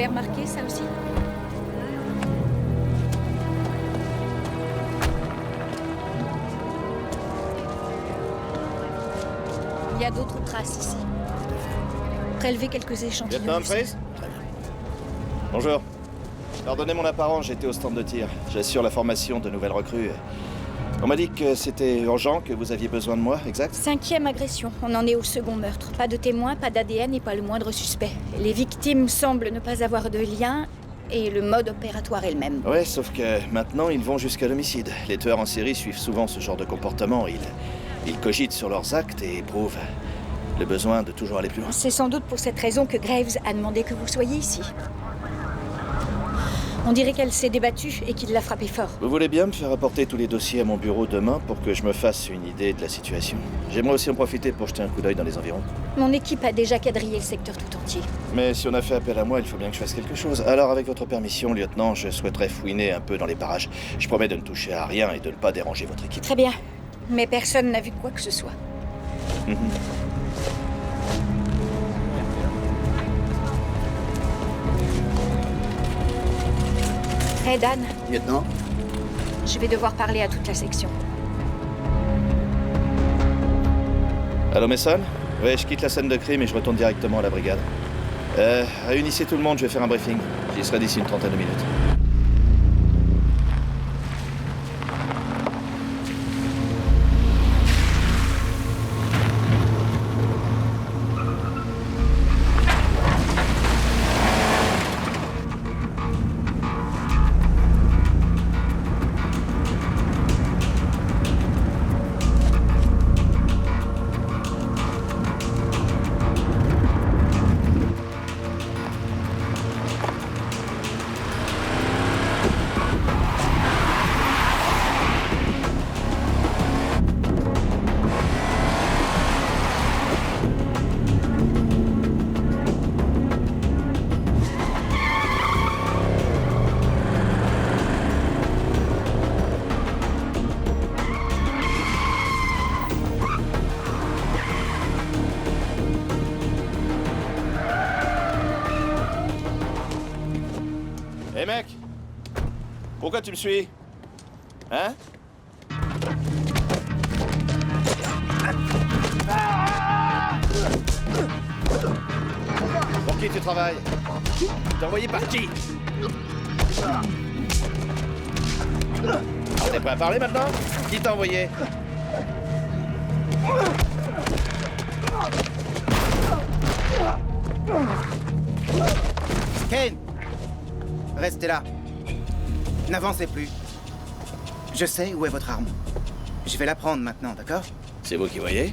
avez remarqué ça aussi? Il y a d'autres traces ici. Prélevez quelques échantillons. Lieutenant Humphreys? Très bien. Bonjour. Pardonnez mon apparence, j'étais au stand de tir. J'assure la formation de nouvelles recrues. On m'a dit que c'était urgent, que vous aviez besoin de moi, exact? 5e agression. On en est au second meurtre. Pas de témoins, pas d'ADN et pas le moindre suspect. Les victimes semblent ne pas avoir de lien et le mode opératoire est le même. Ouais, sauf que maintenant, ils vont jusqu'à l'homicide. Les tueurs en série suivent souvent ce genre de comportement. Ils cogitent sur leurs actes et éprouvent le besoin de toujours aller plus loin. C'est sans doute pour cette raison que Graves a demandé que vous soyez ici. On dirait qu'elle s'est débattue et qu'il l'a frappé fort. Vous voulez bien me faire apporter tous les dossiers à mon bureau demain pour que je me fasse une idée de la situation? J'aimerais aussi en profiter pour jeter un coup d'œil dans les environs. Mon équipe a déjà quadrillé le secteur tout entier. Mais si on a fait appel à moi, il faut bien que je fasse quelque chose. Alors, avec votre permission, lieutenant, je souhaiterais fouiner un peu dans les parages. Je promets de ne toucher à rien et de ne pas déranger votre équipe. Très bien. Mais personne n'a vu quoi que ce soit. Hé, Dan, Lieutenant? je vais devoir parler à toute la section. Allô, Mason? Ouais, je quitte la scène de crime et je retourne directement à la brigade. Réunissez tout le monde, je vais faire un briefing. J'y serai d'ici une trentaine de minutes. Hé mec! Pourquoi tu me suis? Hein? Pour qui tu travailles? T'es envoyé par qui? On est prêt à parler maintenant? Qui t'a envoyé? Kane! Restez là. N'avancez plus. Je sais où est votre arme. Je vais la prendre maintenant, d'accord? C'est vous qui voyez?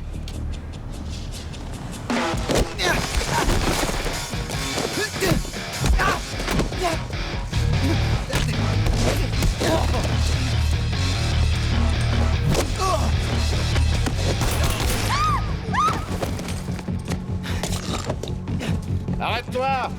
Arrête-toi!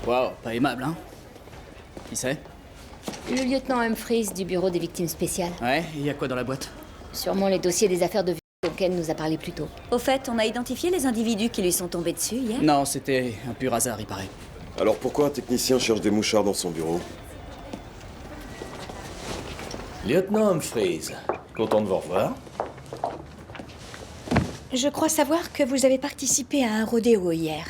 Waouh, pas aimable, hein? Qui c'est? Le lieutenant Humphreys du bureau des victimes spéciales. Ouais, il y a quoi dans la boîte? Sûrement les dossiers des affaires de vie dont Ken nous a parlé plus tôt. Au fait, on a identifié les individus qui lui sont tombés dessus hier? Non, c'était un pur hasard, il paraît. Alors pourquoi un technicien cherche des mouchards dans son bureau? Lieutenant Humphreys, content de vous revoir. Je crois savoir que vous avez participé à un rodéo hier.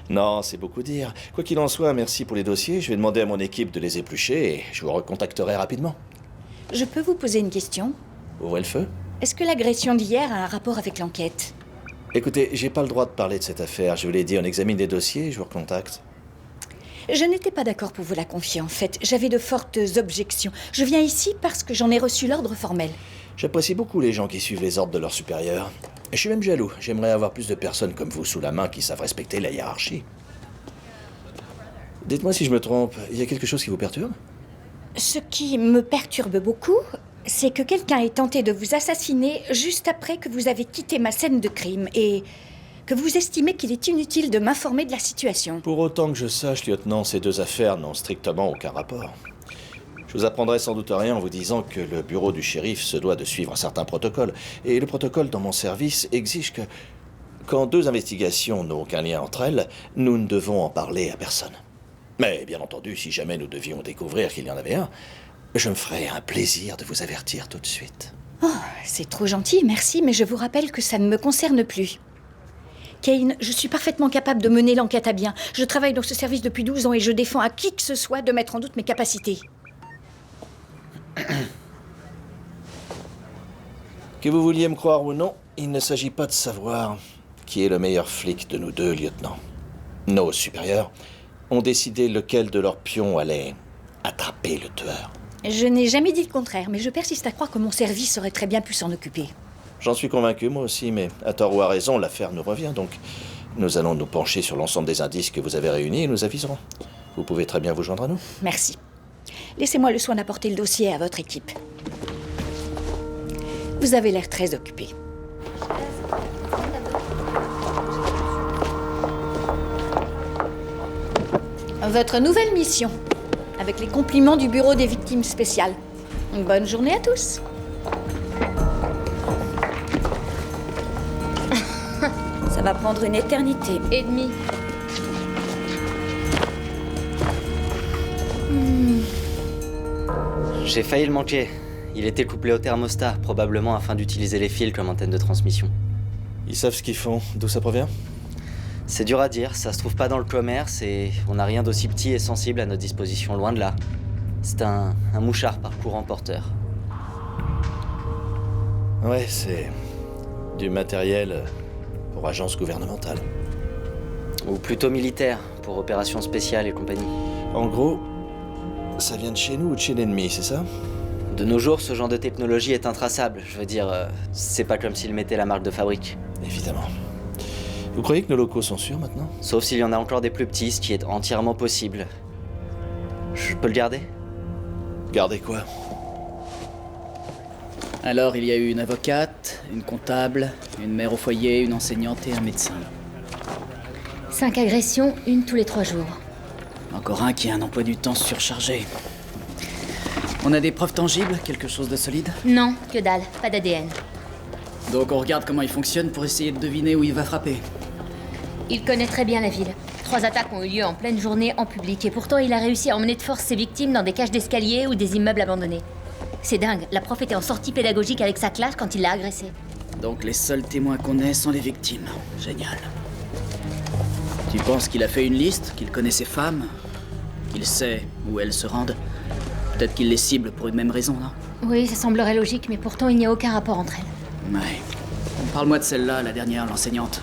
Non, c'est beaucoup dire. Quoi qu'il en soit, merci pour les dossiers. Je vais demander à mon équipe de les éplucher et je vous recontacterai rapidement. Je peux vous poser une question? Ouvrez le feu. Est-ce que l'agression d'hier a un rapport avec l'enquête? Écoutez, j'ai pas le droit de parler de cette affaire. Je vous l'ai dit, on examine les dossiers et je vous recontacte. Je n'étais pas d'accord pour vous la confier, en fait. J'avais de fortes objections. Je viens ici parce que j'en ai reçu l'ordre formel. J'apprécie beaucoup les gens qui suivent les ordres de leurs supérieurs. Je suis même jaloux. J'aimerais avoir plus de personnes comme vous sous la main qui savent respecter la hiérarchie. Dites-moi si je me trompe, il y a quelque chose qui vous perturbe? Ce qui me perturbe beaucoup, c'est que quelqu'un ait tenté de vous assassiner juste après que vous avez quitté ma scène de crime et que vous estimez qu'il est inutile de m'informer de la situation. Pour autant que je sache, lieutenant, ces deux affaires n'ont strictement aucun rapport. Je vous apprendrai sans doute rien en vous disant que le bureau du shérif se doit de suivre un certain protocole. Et le protocole dans mon service exige que, quand deux investigations n'ont aucun lien entre elles, nous ne devons en parler à personne. Mais bien entendu, si jamais nous devions découvrir qu'il y en avait un, je me ferais un plaisir de vous avertir tout de suite. Oh, c'est trop gentil, merci, mais je vous rappelle que ça ne me concerne plus. Kane, je suis parfaitement capable de mener l'enquête à bien. Je travaille dans ce service depuis 12 ans et je défends à qui que ce soit de mettre en doute mes capacités. Que vous vouliez me croire ou non, il ne s'agit pas de savoir qui est le meilleur flic de nous deux, lieutenant. Nos supérieurs ont décidé lequel de leurs pions allait attraper le tueur. Je n'ai jamais dit le contraire, mais je persiste à croire que mon service aurait très bien pu s'en occuper. J'en suis convaincu, moi aussi, mais à tort ou à raison, l'affaire nous revient, donc nous allons nous pencher sur l'ensemble des indices que vous avez réunis et nous aviserons. Vous pouvez très bien vous joindre à nous. Merci. Laissez-moi le soin d'apporter le dossier à votre équipe. Vous avez l'air très occupé. Votre nouvelle mission, avec les compliments du bureau des victimes spéciales. Bonne journée à tous. Ça va prendre une éternité. Et demi. J'ai failli le manquer. Il était couplé au thermostat, probablement afin d'utiliser les fils comme antenne de transmission. Ils savent ce qu'ils font. D'où ça provient? C'est dur à dire, ça se trouve pas dans le commerce et on n'a rien d'aussi petit et sensible à notre disposition, loin de là. C'est un mouchard par courant porteur. Ouais, c'est du matériel pour agence gouvernementale. Ou plutôt militaire, pour opérations spéciales et compagnie. En gros, ça vient de chez nous ou de chez l'ennemi, c'est ça? De nos jours, ce genre de technologie est intraçable. Je veux dire, c'est pas comme s'ils mettaient la marque de fabrique. Évidemment. Vous croyez que nos locaux sont sûrs maintenant? Sauf s'il y en a encore des plus petits, ce qui est entièrement possible. Je peux le garder? Gardez quoi? Alors, il y a eu une avocate, une comptable, une mère au foyer, une enseignante et un médecin. 5 agressions, une tous les 3 jours. Encore un qui a un emploi du temps surchargé. On a des preuves tangibles, quelque chose de solide? Non, que dalle, pas d'ADN. Donc on regarde comment il fonctionne pour essayer de deviner où il va frapper. Il connaît très bien la ville. 3 attaques ont eu lieu en pleine journée en public et pourtant il a réussi à emmener de force ses victimes dans des cages d'escalier ou des immeubles abandonnés. C'est dingue, la prof était en sortie pédagogique avec sa classe quand il l'a agressée. Donc les seuls témoins qu'on ait sont les victimes. Génial. Tu penses qu'il a fait une liste, qu'il connaît ses femmes, qu'il sait où elles se rendent? Peut-être qu'il les cible pour une même raison, non? Oui, ça semblerait logique, mais pourtant il n'y a aucun rapport entre elles. Ouais. Parle-moi de celle-là, la dernière, l'enseignante.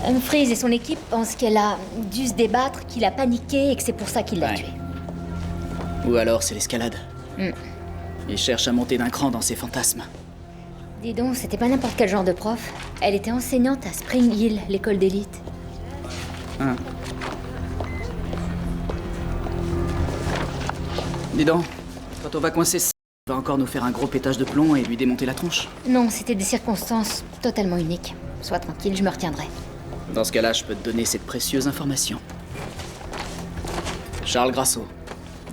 Humphreys et son équipe pensent qu'elle a dû se débattre, qu'il a paniqué et que c'est pour ça qu'il l'a tuée. Ou alors c'est l'escalade. Mm. Il cherche à monter d'un cran dans ses fantasmes. Dis donc, c'était pas n'importe quel genre de prof. Elle était enseignante à Spring Hill, l'école d'élite. Hein. Dis donc, quand on va coincer ça, il va encore nous faire un gros pétage de plomb et lui démonter la tronche. Non, c'était des circonstances totalement uniques. Sois tranquille, je me retiendrai. Dans ce cas-là, je peux te donner cette précieuse information. Charles Grasso,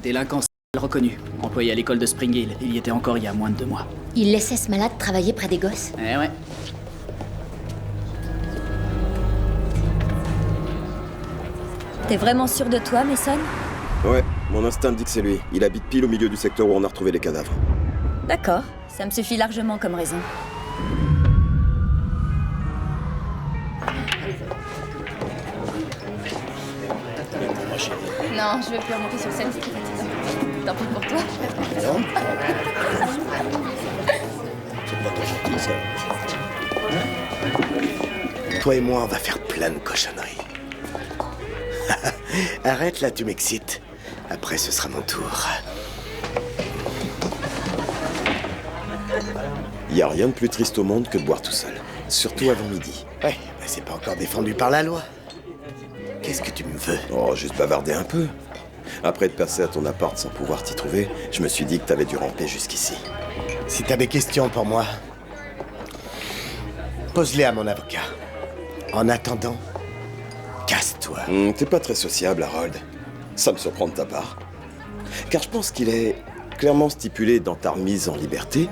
délinquant reconnu, employé à l'école de Spring Hill. Il y était encore il y a moins de 2 mois. Il laissait ce malade travailler près des gosses? Eh ouais. T'es vraiment sûr de toi, Mason? Ouais, mon instinct me dit que c'est lui. Il habite pile au milieu du secteur où on a retrouvé les cadavres. D'accord, ça me suffit largement comme raison. Non, je veux plus remonter sur scène, c'est trop fatigant. Tant pis pour toi. Non. C'est pas trop gentil, ça. Toi et moi, on va faire plein de cochonneries. Arrête là, tu m'excites. Après, ce sera mon tour. Y a rien de plus triste au monde que de boire tout seul. Surtout avant midi. Ouais, mais c'est pas encore défendu par la loi. Qu'est-ce que tu me veux? Oh, juste bavarder un peu. Après être passé à ton appart sans pouvoir t'y trouver, je me suis dit que t'avais dû ramper jusqu'ici. Si t'as des questions pour moi, pose-les à mon avocat. En attendant, casse-toi. T'es pas très sociable, Harold. Ça me surprend de ta part. Car je pense qu'il est clairement stipulé dans ta remise en liberté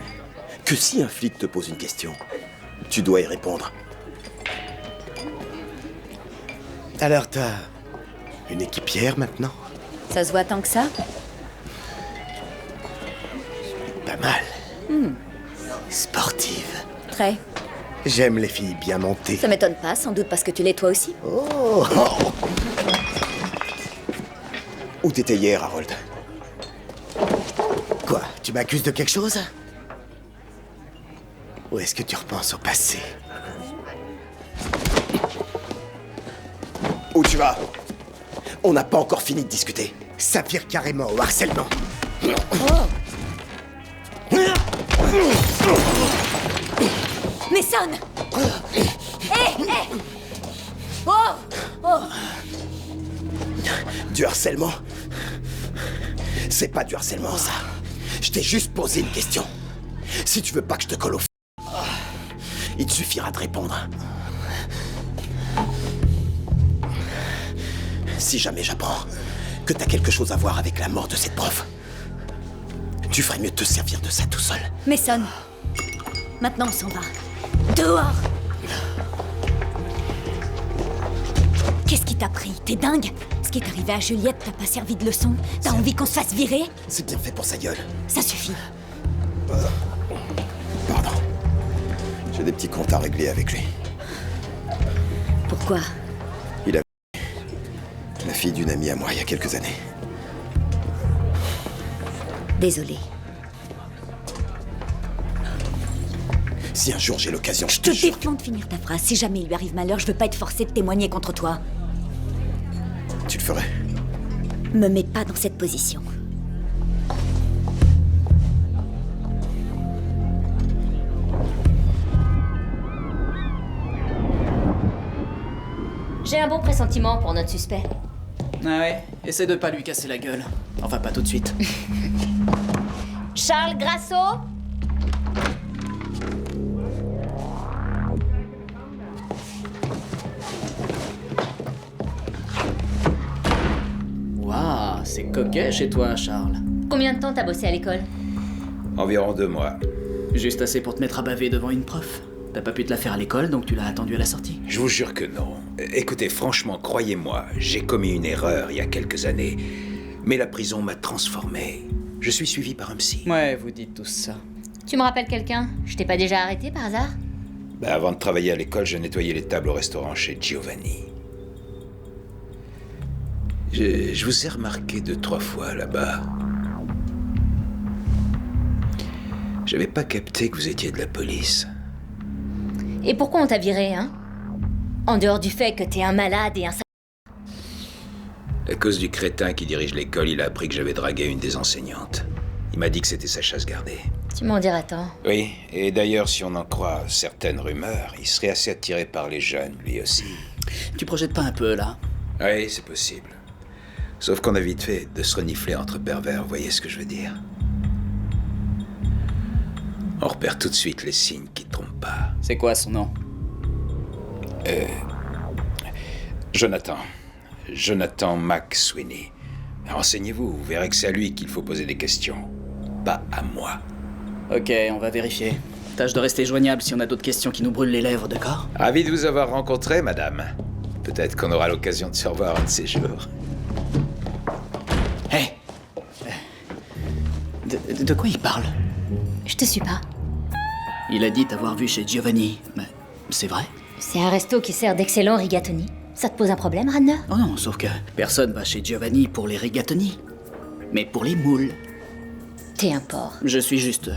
que si un flic te pose une question, tu dois y répondre. Alors t'as une équipière maintenant? Ça se voit tant que ça? Pas mal. Sportive. Très. J'aime les filles bien montées. Ça m'étonne pas, sans doute parce que tu l'es toi aussi. Oh. Où t'étais hier, Harold? Quoi? Tu m'accuses de quelque chose? Ou est-ce que tu repenses au passé? Où tu vas? On n'a pas encore fini de discuter. Ça vire carrément au harcèlement. Mason! Hé! Oh! Oh! Du harcèlement? C'est pas du harcèlement, ça. Je t'ai juste posé une question. Si tu veux pas que je te colle au il te suffira de répondre. Si jamais j'apprends que t'as quelque chose à voir avec la mort de cette prof, tu ferais mieux de te servir de ça tout seul. Mason! Maintenant, on s'en va. Dehors! Qu'est-ce qui t'a pris? T'es dingue? Ce qui est arrivé à Juliette t'a pas servi de leçon? T'as envie qu'on se fasse virer? C'est bien fait pour sa gueule. Ça suffit. Pardon. J'ai des petits comptes à régler avec lui. Pourquoi? Il a la fille d'une amie à moi il y a quelques années. Désolée. Si un jour j'ai l'occasion, Je te défends de finir ta phrase. Si jamais il lui arrive malheur, je veux pas être forcée de témoigner contre toi. Tu le ferais. Me mets pas dans cette position. J'ai un bon pressentiment pour notre suspect. Ah ouais, essaie de pas lui casser la gueule. Enfin, pas tout de suite. Charles Grasso? Waouh, c'est coquet chez toi, Charles. Combien de temps t'as bossé à l'école? Environ 2 mois. Juste assez pour te mettre à baver devant une prof. T'as pas pu te la faire à l'école, donc tu l'as attendu à la sortie. Je vous jure que non. Écoutez, franchement, croyez-moi, j'ai commis une erreur il y a quelques années. Mais la prison m'a transformé. Je suis suivi par un psy. Ouais, vous dites tous ça. Tu me rappelles quelqu'un? Je t'ai pas déjà arrêté par hasard? Avant de travailler à l'école, je nettoyais les tables au restaurant chez Giovanni. Je vous ai remarqué 2-3 fois là-bas. J'avais pas capté que vous étiez de la police. Et pourquoi on t'a viré, hein? En dehors du fait que t'es un malade et un... À cause du crétin qui dirige l'école, il a appris que j'avais dragué une des enseignantes. Il m'a dit que c'était sa chasse gardée. Tu m'en diras tant. Oui, et d'ailleurs, si on en croit certaines rumeurs, il serait assez attiré par les jeunes, lui aussi. Tu projettes pas un peu, là? Oui, c'est possible. Sauf qu'on a vite fait de se renifler entre pervers, vous voyez ce que je veux dire? On repère tout de suite les signes qui trompent pas. C'est quoi son nom? Jonathan. Jonathan McSweeney. Renseignez-vous, vous verrez que c'est à lui qu'il faut poser des questions. Pas à moi. Ok, on va vérifier. Tâche de rester joignable si on a d'autres questions qui nous brûlent les lèvres, d'accord? Ravi de vous avoir rencontré, madame. Peut-être qu'on aura l'occasion de se revoir un de ces jours. Hé! De quoi il parle? Je te suis pas. Il a dit t'avoir vu chez Giovanni, mais c'est vrai? C'est un resto qui sert d'excellents rigatoni. Ça te pose un problème, Radner? Oh non, sauf que personne va chez Giovanni pour les rigatoni, mais pour les moules. T'es un porc. Je suis juste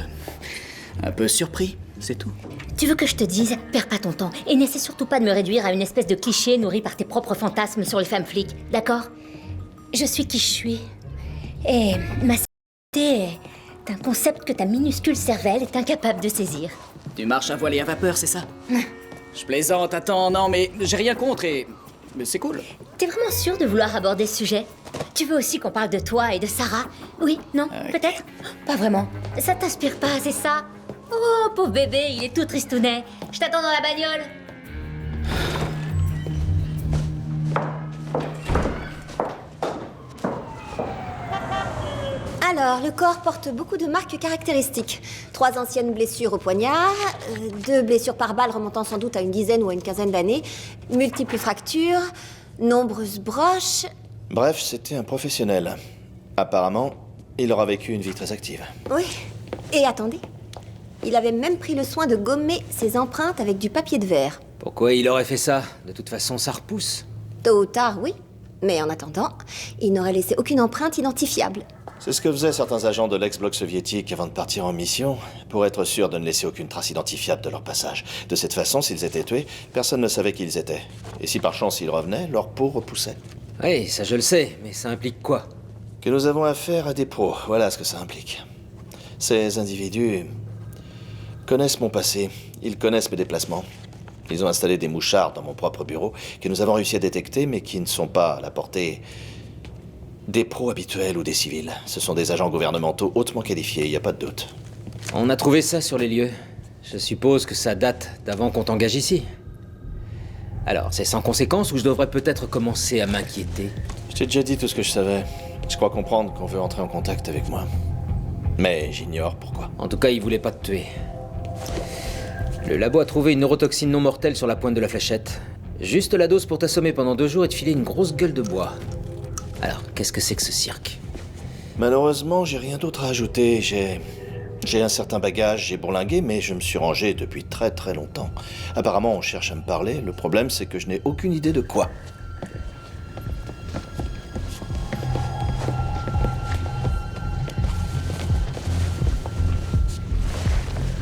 un peu surpris, c'est tout. Tu veux que je te dise, perds pas ton temps et n'essaie surtout pas de me réduire à une espèce de cliché nourri par tes propres fantasmes sur les femmes flics, d'accord? Je suis qui je suis. Et ma sexualité est un concept que ta minuscule cervelle est incapable de saisir. Tu marches à voile et à vapeur, c'est ça? Je plaisante, attends, non mais j'ai rien contre et... Mais c'est cool. T'es vraiment sûr de vouloir aborder ce sujet? Tu veux aussi qu'on parle de toi et de Sarah? Oui? Non? Peut-être? Pas vraiment. Ça t'inspire pas, c'est ça? Oh, pauvre bébé, il est tout tristounet. Je t'attends dans la bagnole. Alors, le corps porte beaucoup de marques caractéristiques. 3 anciennes blessures au poignard, 2 blessures par balle remontant sans doute à une dizaine ou à une quinzaine d'années, multiples fractures, nombreuses broches... Bref, c'était un professionnel. Apparemment, il aura vécu une vie très active. Oui. Et attendez, il avait même pris le soin de gommer ses empreintes avec du papier de verre. Pourquoi il aurait fait ça? De toute façon, ça repousse. Tôt ou tard, oui. Mais en attendant, il n'aurait laissé aucune empreinte identifiable. C'est ce que faisaient certains agents de l'ex-bloc soviétique avant de partir en mission, pour être sûr de ne laisser aucune trace identifiable de leur passage. De cette façon, s'ils étaient tués, personne ne savait qui ils étaient. Et si par chance ils revenaient, leur peau repoussait. Oui, ça je le sais, mais ça implique quoi? Que nous avons affaire à des pros, voilà ce que ça implique. Ces individus connaissent mon passé, ils connaissent mes déplacements. Ils ont installé des mouchards dans mon propre bureau que nous avons réussi à détecter, mais qui ne sont pas à la portée des pros habituels ou des civils. Ce sont des agents gouvernementaux hautement qualifiés, il n'y a pas de doute. On a trouvé ça sur les lieux. Je suppose que ça date d'avant qu'on t'engage ici. Alors, c'est sans conséquence ou je devrais peut-être commencer à m'inquiéter? Je t'ai déjà dit tout ce que je savais. Je crois comprendre qu'on veut entrer en contact avec moi. Mais j'ignore pourquoi. En tout cas, il voulait pas te tuer. Le labo a trouvé une neurotoxine non mortelle sur la pointe de la fléchette. Juste la dose pour t'assommer pendant 2 jours et te filer une grosse gueule de bois. Alors, qu'est-ce que c'est que ce cirque? Malheureusement, j'ai rien d'autre à ajouter. J'ai un certain bagage, j'ai bourlingué, mais je me suis rangé depuis très très longtemps. Apparemment, on cherche à me parler. Le problème, c'est que je n'ai aucune idée de quoi.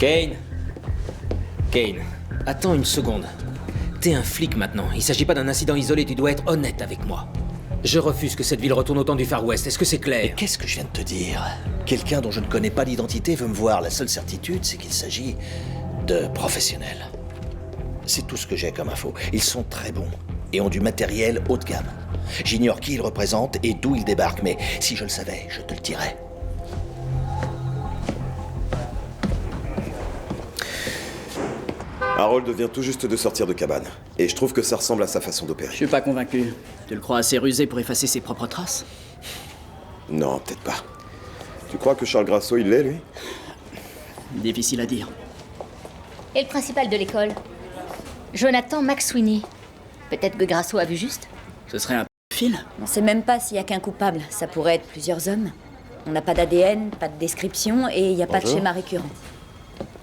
Kane, attends une seconde. T'es un flic maintenant. Il s'agit pas d'un incident isolé, tu dois être honnête avec moi. Je refuse que cette ville retourne au temps du Far West, est-ce que c'est clair? Et qu'est-ce que je viens de te dire? Quelqu'un dont je ne connais pas l'identité veut me voir. La seule certitude, c'est qu'il s'agit de professionnels. C'est tout ce que j'ai comme info. Ils sont très bons et ont du matériel haut de gamme. J'ignore qui ils représentent et d'où ils débarquent, mais si je le savais, je te le dirais. Harold vient tout juste de sortir de cabane, et je trouve que ça ressemble à sa façon d'opérer. Je suis pas convaincu. Tu le crois assez rusé pour effacer ses propres traces? Non, peut-être pas. Tu crois que Charles Grasso, il l'est, lui? Difficile à dire. Et le principal de l'école? Jonathan McSweeney. Peut-être que Grasso a vu juste? Ce serait un fil? On sait même pas s'il y a qu'un coupable. Ça pourrait être plusieurs hommes. On n'a pas d'ADN, pas de description, et il n'y a pas de schéma récurrent.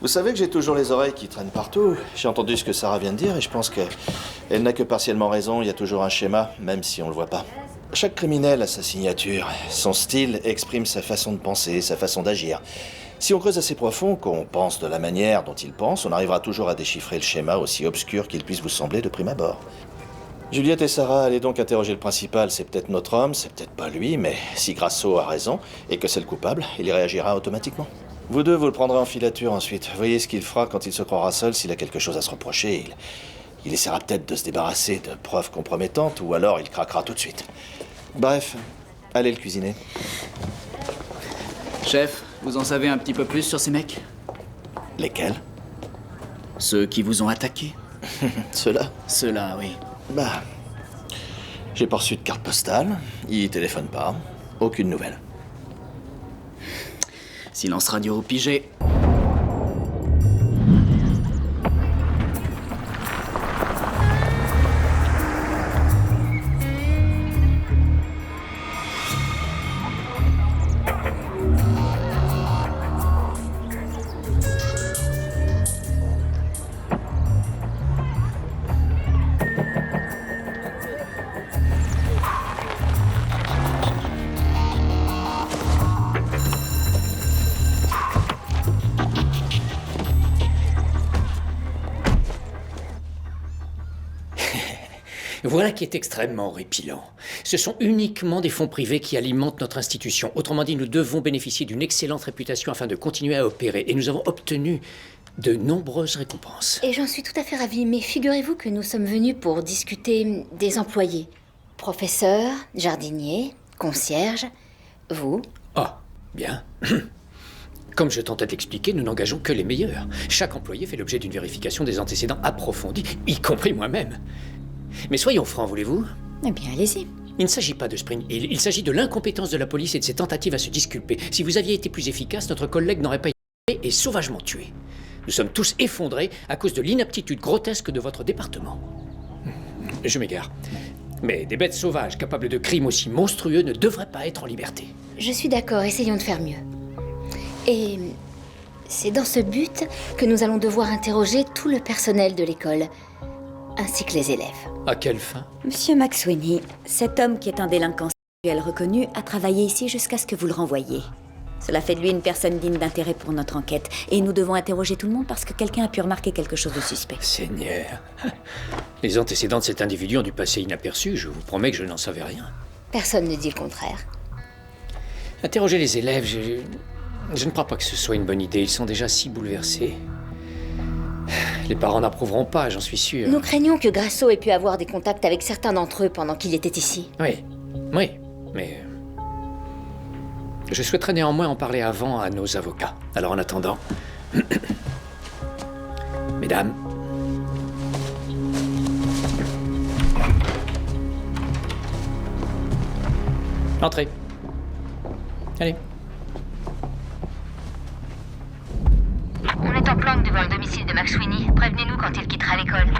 Vous savez que j'ai toujours les oreilles qui traînent partout. J'ai entendu ce que Sarah vient de dire et je pense qu'elle n'a que partiellement raison. Il y a toujours un schéma, même si on le voit pas. Chaque criminel a sa signature. Son style exprime sa façon de penser, sa façon d'agir. Si on creuse assez profond, qu'on pense de la manière dont il pense, on arrivera toujours à déchiffrer le schéma, aussi obscur qu'il puisse vous sembler de prime abord. Juliette et Sarah, allez donc interroger le principal. C'est peut-être notre homme, c'est peut-être pas lui, mais si Grasso a raison et que c'est le coupable, il y réagira automatiquement. Vous deux, vous le prendrez en filature ensuite. Voyez ce qu'il fera quand il se croira seul. S'il a quelque chose à se reprocher, il essaiera peut-être de se débarrasser de preuves compromettantes ou alors il craquera tout de suite. Bref, allez le cuisiner. Chef, vous en savez un petit peu plus sur ces mecs? Lesquels? Ceux qui vous ont attaqué. Ceux-là? Ceux-là, oui. Bah, J'ai pas reçu de carte postale, il téléphone pas, aucune nouvelle. Silence radio pigé. Voilà qui est extrêmement horripilant. Ce sont uniquement des fonds privés qui alimentent notre institution. Autrement dit, nous devons bénéficier d'une excellente réputation afin de continuer à opérer. Et nous avons obtenu de nombreuses récompenses. Et j'en suis tout à fait ravie, mais figurez-vous que nous sommes venus pour discuter des employés. Professeurs, jardiniers, concierges, vous. Ah, bien. Comme je tentais d'expliquer, nous n'engageons que les meilleurs. Chaque employé fait l'objet d'une vérification des antécédents approfondis, y compris moi-même. Mais soyons francs, voulez-vous? Eh bien, allez-y. Il ne s'agit pas de Spring Hill, il s'agit de l'incompétence de la police et de ses tentatives à se disculper. Si vous aviez été plus efficace, notre collègue n'aurait pas été et sauvagement tué. Nous sommes tous effondrés à cause de l'inaptitude grotesque de votre département. Je m'égare. Mais des bêtes sauvages capables de crimes aussi monstrueux ne devraient pas être en liberté. Je suis d'accord, essayons de faire mieux. Et c'est dans ce but que nous allons devoir interroger tout le personnel de l'école, ainsi que les élèves. À quelle fin? Monsieur McSweeney, cet homme qui est un délinquant sexuel reconnu a travaillé ici jusqu'à ce que vous le renvoyiez. Cela fait de lui une personne digne d'intérêt pour notre enquête. Et nous devons interroger tout le monde parce que quelqu'un a pu remarquer quelque chose de suspect. Seigneur. Les antécédents de cet individu ont dû passer inaperçus. Je vous promets que je n'en savais rien. Personne ne dit le contraire. Interroger les élèves, je ne crois pas que ce soit une bonne idée. Ils sont déjà si bouleversés. Les parents n'approuveront pas, j'en suis sûr. Nous craignons que Grasso ait pu avoir des contacts avec certains d'entre eux pendant qu'il était ici. Oui, mais... Je souhaiterais néanmoins en parler avant à nos avocats. Alors en attendant... Mesdames... Entrez. Allez. On est en planque devant le domicile de McSweeney. Prévenez-nous quand il quittera l'école.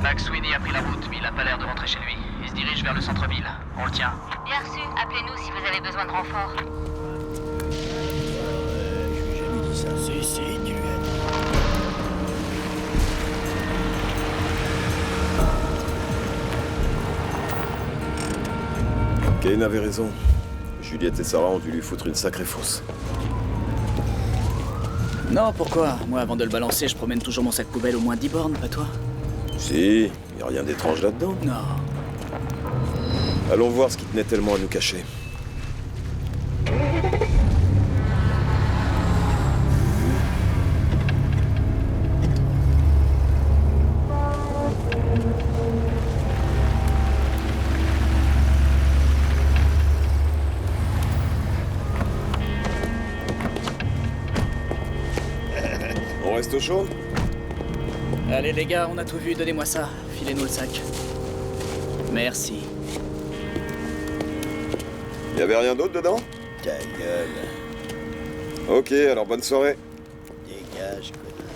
McSweeney a pris la route, mais il n'a pas l'air de rentrer chez lui. Il se dirige vers le centre-ville. On le tient. Bien reçu, appelez-nous si vous avez besoin de renfort. J'ai jamais dit ça. Si, tu Kane avait raison. Juliette et Sarah ont dû lui foutre une sacrée fausse. Non, pourquoi? Moi, avant de le balancer, je promène toujours mon sac poubelle au moins 10 bornes, pas toi? Si, y a rien d'étrange là-dedans. Non. Allons voir ce qui tenait tellement à nous cacher. On reste au chaud? Allez les gars, on a tout vu, donnez-moi ça. Filez-nous le sac. Merci. Y'avait rien d'autre dedans? Ta gueule. Ok, alors bonne soirée. Dégage, connard.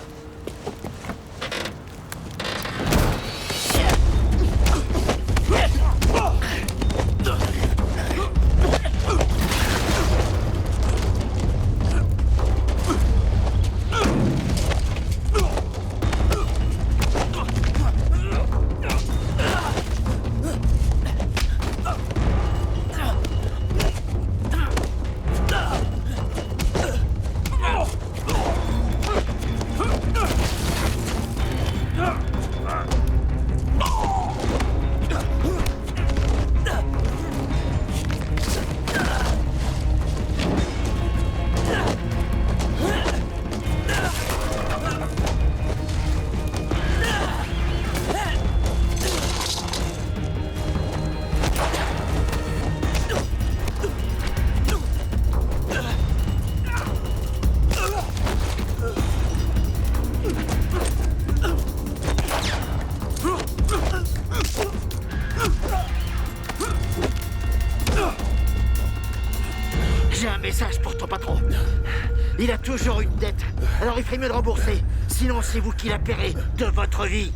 une dette. Alors il ferait mieux de rembourser. Sinon, c'est vous qui la paierez de votre vie.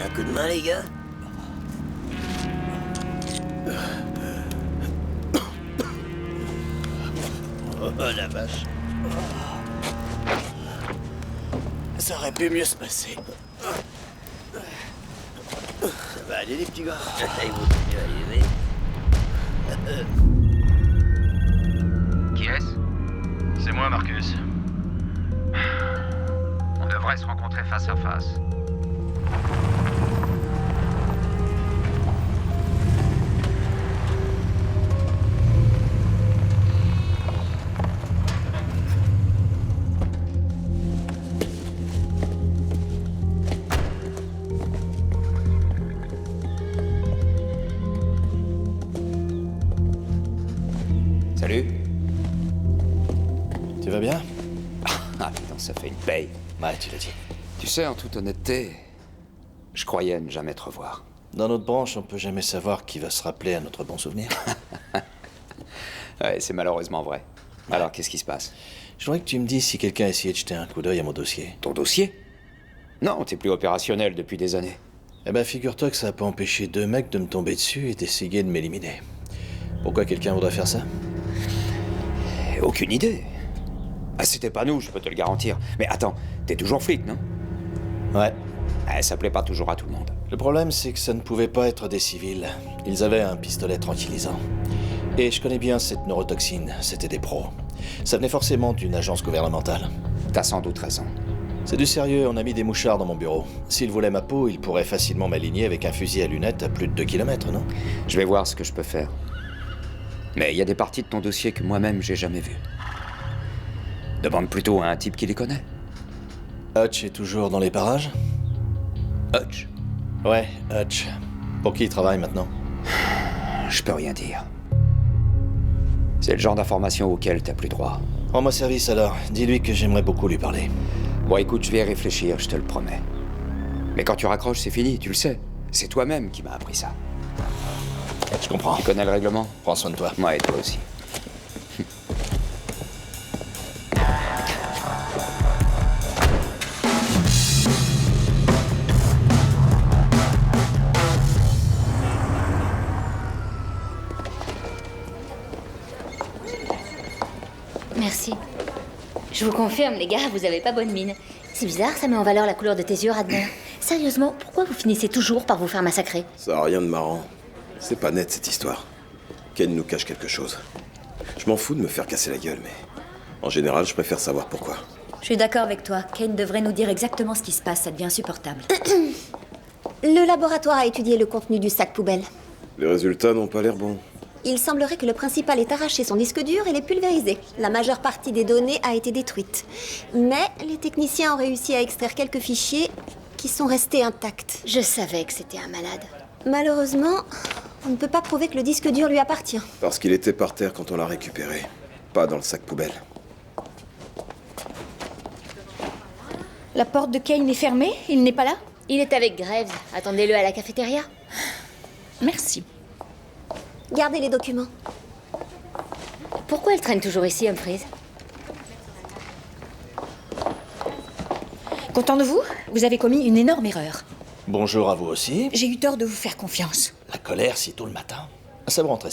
Un coup de main, les gars? Oh la vache. Ça aurait pu mieux se passer. Ça va aller, les petits gars. Ils vont mieux aller. Qui est-ce? C'est moi, Marcus. On devrait se rencontrer face à face. Salut. Tu vas bien? Ah putain, ça fait une paye. Ouais, tu l'as dit. Tu sais, en toute honnêteté, je croyais ne jamais te revoir. Dans notre branche, on peut jamais savoir qui va se rappeler à notre bon souvenir. Ouais, c'est malheureusement vrai. Alors, qu'est-ce qui se passe? Je voudrais que tu me dises si quelqu'un a essayé de jeter un coup d'œil à mon dossier. Ton dossier? Non, t'es plus opérationnel depuis des années. Eh ben, figure-toi que ça a pas empêché 2 mecs de me tomber dessus et d'essayer de m'éliminer. Pourquoi quelqu'un voudrait faire ça? Aucune idée. Ah, c'était pas nous, je peux te le garantir. Mais attends, t'es toujours flic, non? Ouais. Ça plaît pas toujours à tout le monde. Le problème, c'est que ça ne pouvait pas être des civils. Ils avaient un pistolet tranquillisant. Et je connais bien cette neurotoxine, c'était des pros. Ça venait forcément d'une agence gouvernementale. T'as sans doute raison. C'est du sérieux, on a mis des mouchards dans mon bureau. S'ils voulaient ma peau, ils pourraient facilement m'aligner avec un fusil à lunettes à plus de 2 km, non? Je vais voir ce que je peux faire. Mais il y a des parties de ton dossier que moi-même j'ai jamais vues. Demande plutôt à un type qui les connaît. Hutch est toujours dans les parages? Hutch? Ouais, Hutch. Pour qui il travaille maintenant? Je peux rien dire. C'est le genre d'information auquel t'as plus droit. Rends-moi service alors. Dis-lui que j'aimerais beaucoup lui parler. Bon, écoute, je vais y réfléchir, je te le promets. Mais quand tu raccroches, c'est fini, tu le sais. C'est toi-même qui m'as appris ça. Je comprends. Tu connais le règlement? Prends soin de toi. Moi et toi aussi. Merci. Je vous confirme, les gars, vous avez pas bonne mine. C'est bizarre, ça met en valeur la couleur de tes yeux, Radner. Sérieusement, pourquoi vous finissez toujours par vous faire massacrer? Ça a rien de marrant. C'est pas net, cette histoire. Ken nous cache quelque chose. Je m'en fous de me faire casser la gueule, mais... En général, je préfère savoir pourquoi. Je suis d'accord avec toi. Ken devrait nous dire exactement ce qui se passe, ça devient insupportable. Le laboratoire a étudié le contenu du sac poubelle. Les résultats n'ont pas l'air bons. Il semblerait que le principal ait arraché son disque dur et l'ait pulvérisé. La majeure partie des données a été détruite. Mais les techniciens ont réussi à extraire quelques fichiers qui sont restés intacts. Je savais que c'était un malade. Malheureusement, on ne peut pas prouver que le disque dur lui appartient. Parce qu'il était par terre quand on l'a récupéré. Pas dans le sac poubelle. La porte de Kane est fermée? Il n'est pas là? Il est avec Graves. Attendez-le à la cafétéria. Merci. Gardez les documents. Pourquoi elle traîne toujours ici, Humphries? Content de vous? Vous avez commis une énorme erreur. Bonjour à vous aussi. J'ai eu tort de vous faire confiance. La colère si tôt le matin. Ça me rend très...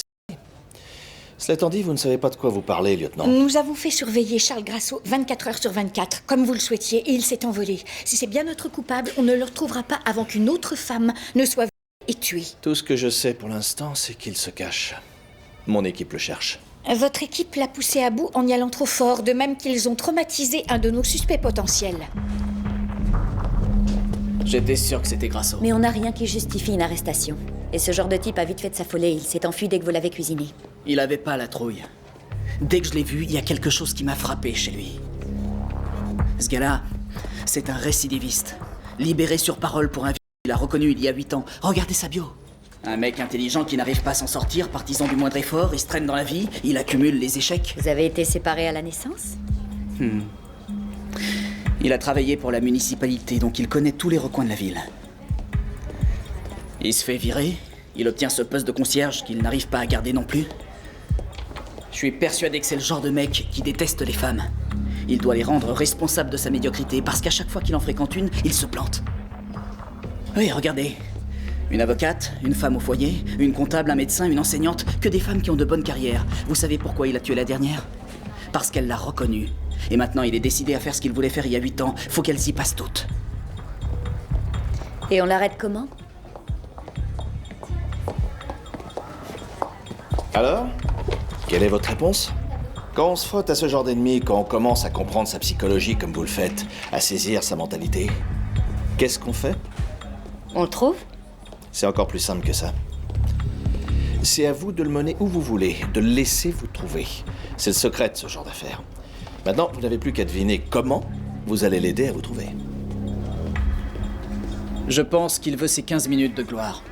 Cela étant dit, vous ne savez pas de quoi vous parlez, lieutenant. Nous avons fait surveiller Charles Grasso 24 heures sur 24, comme vous le souhaitiez, et il s'est envolé. Si c'est bien notre coupable, on ne le retrouvera pas avant qu'une autre femme ne soit vue et tuée. Tout ce que je sais pour l'instant, c'est qu'il se cache. Mon équipe le cherche. Votre équipe l'a poussé à bout en y allant trop fort, de même qu'ils ont traumatisé un de nos suspects potentiels. J'étais sûr que c'était Grasso. Mais on n'a rien qui justifie une arrestation. Et ce genre de type a vite fait de s'affoler. Il s'est enfui dès que vous l'avez cuisiné. Il avait pas la trouille. Dès que je l'ai vu, il y a quelque chose qui m'a frappé chez lui. Ce gars-là, c'est un récidiviste. Libéré sur parole pour un viol qu'il a reconnu il y a 8 ans. Regardez sa bio. Un mec intelligent qui n'arrive pas à s'en sortir, partisan du moindre effort, il se traîne dans la vie, il accumule les échecs. Vous avez été séparés à la naissance? Il a travaillé pour la municipalité, donc il connaît tous les recoins de la ville. Il se fait virer, il obtient ce poste de concierge qu'il n'arrive pas à garder non plus. Je suis persuadé que c'est le genre de mec qui déteste les femmes. Il doit les rendre responsables de sa médiocrité, parce qu'à chaque fois qu'il en fréquente une, il se plante. Oui, regardez. Une avocate, une femme au foyer, une comptable, un médecin, une enseignante, que des femmes qui ont de bonnes carrières. Vous savez pourquoi il a tué la dernière? Parce qu'elle l'a reconnue. Et maintenant, il est décidé à faire ce qu'il voulait faire il y a 8 ans. Faut qu'elles y passent toutes. Et on l'arrête comment? Alors? Quelle est votre réponse? Quand on se frotte à ce genre d'ennemi, quand on commence à comprendre sa psychologie comme vous le faites, à saisir sa mentalité, qu'est-ce qu'on fait? On le trouve? C'est encore plus simple que ça. C'est à vous de le mener où vous voulez, de le laisser vous trouver. C'est le secret de ce genre d'affaires. Maintenant, vous n'avez plus qu'à deviner comment vous allez l'aider à vous trouver. Je pense qu'il veut ses 15 minutes de gloire.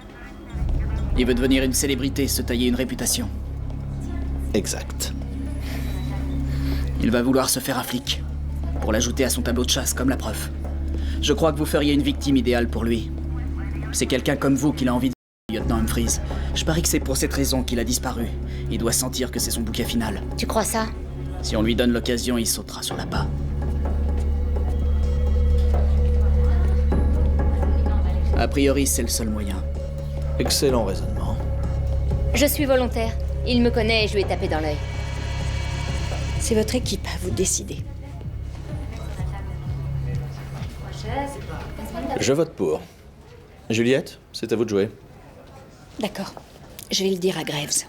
Il veut devenir une célébrité, se tailler une réputation. Exact. Il va vouloir se faire un flic, pour l'ajouter à son tableau de chasse comme la preuve. Je crois que vous feriez une victime idéale pour lui. C'est quelqu'un comme vous qu'il a envie de... lieutenant Humphries. Je parie que c'est pour cette raison qu'il a disparu. Il doit sentir que c'est son bouquet final. Tu crois ça? Si on lui donne l'occasion, il sautera sur la pas. A priori, c'est le seul moyen. Excellent raisonnement. Je suis volontaire. Il me connaît et je lui ai tapé dans l'œil. C'est votre équipe, vous décidez. Je vote pour. Juliette, c'est à vous de jouer. D'accord. Je vais le dire à Graves.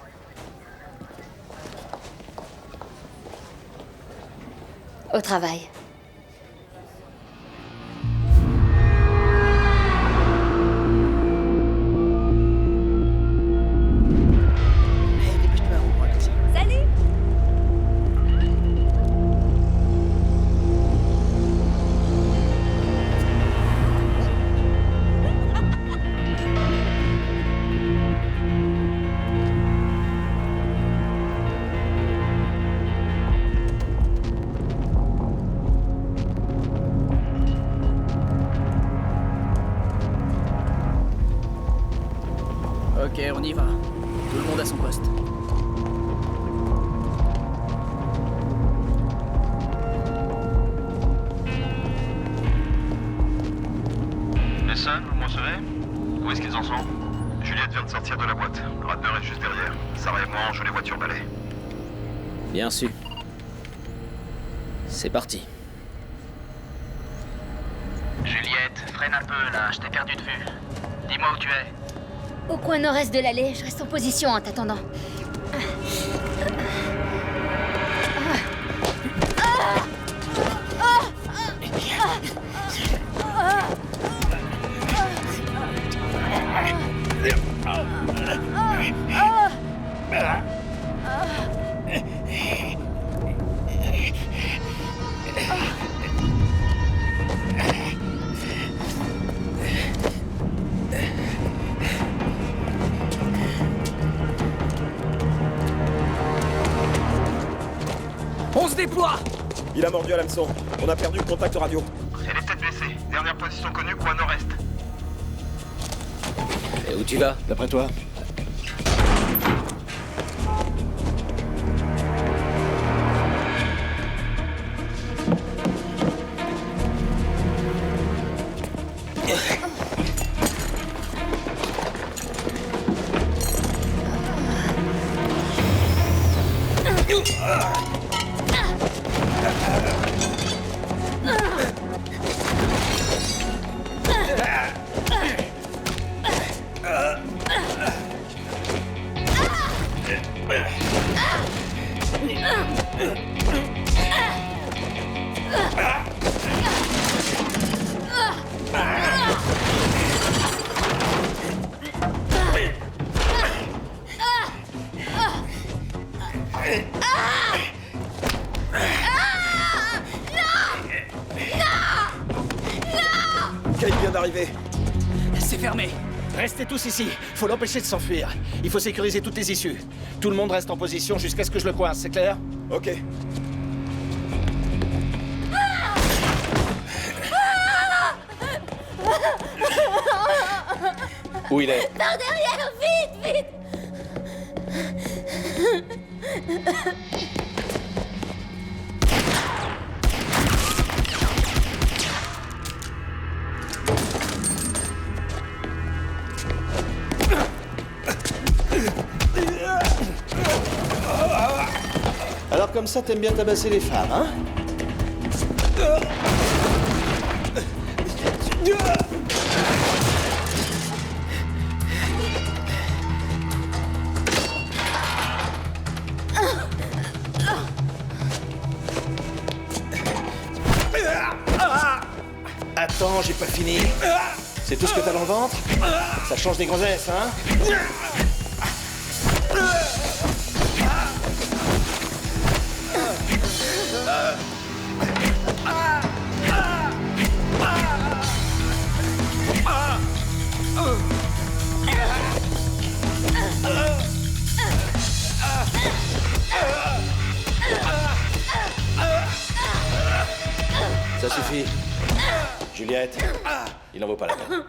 Au travail. Salut! Ok, on y va. Tout le monde à son poste. Mason, vous m'en savez? Où est-ce qu'ils en sont? Juliette vient de sortir de la boîte. Radner est juste derrière. Sarah et moi, on joue les voitures balais. Bien su. C'est parti. Juliette, freine un peu là, je t'ai perdu de vue. Dis-moi où tu es. Au coin nord-est de l'allée, je reste en position en t'attendant. On se déploie! Il a mordu à l'hameçon. On a perdu le contact radio. Elle est tête blessée. Dernière position connue, coin nord-est. Et où tu vas? D'après toi? Kate vient d'arriver. C'est fermé. Restez tous ici. Faut l'empêcher de s'enfuir. Il faut sécuriser toutes les issues. Tout le monde reste en position jusqu'à ce que je le coince, c'est clair? Ok. Où il est? Par derrière, vite, vite! Alors comme ça, t'aimes bien tabasser les femmes, hein? Attends, j'ai pas fini. C'est tout ce que t'as dans le ventre? Ça change des gonzesses, hein? Ça suffit. Juliette, il n'en vaut pas la peine.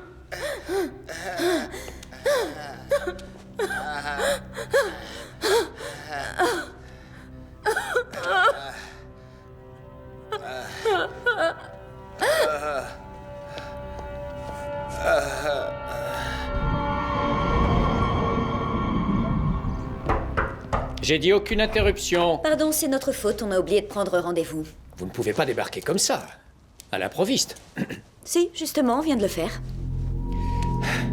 J'ai dit aucune interruption. Pardon, c'est notre faute, on a oublié de prendre rendez-vous. Vous ne pouvez pas débarquer comme ça, à l'improviste. Si, justement, on vient de le faire.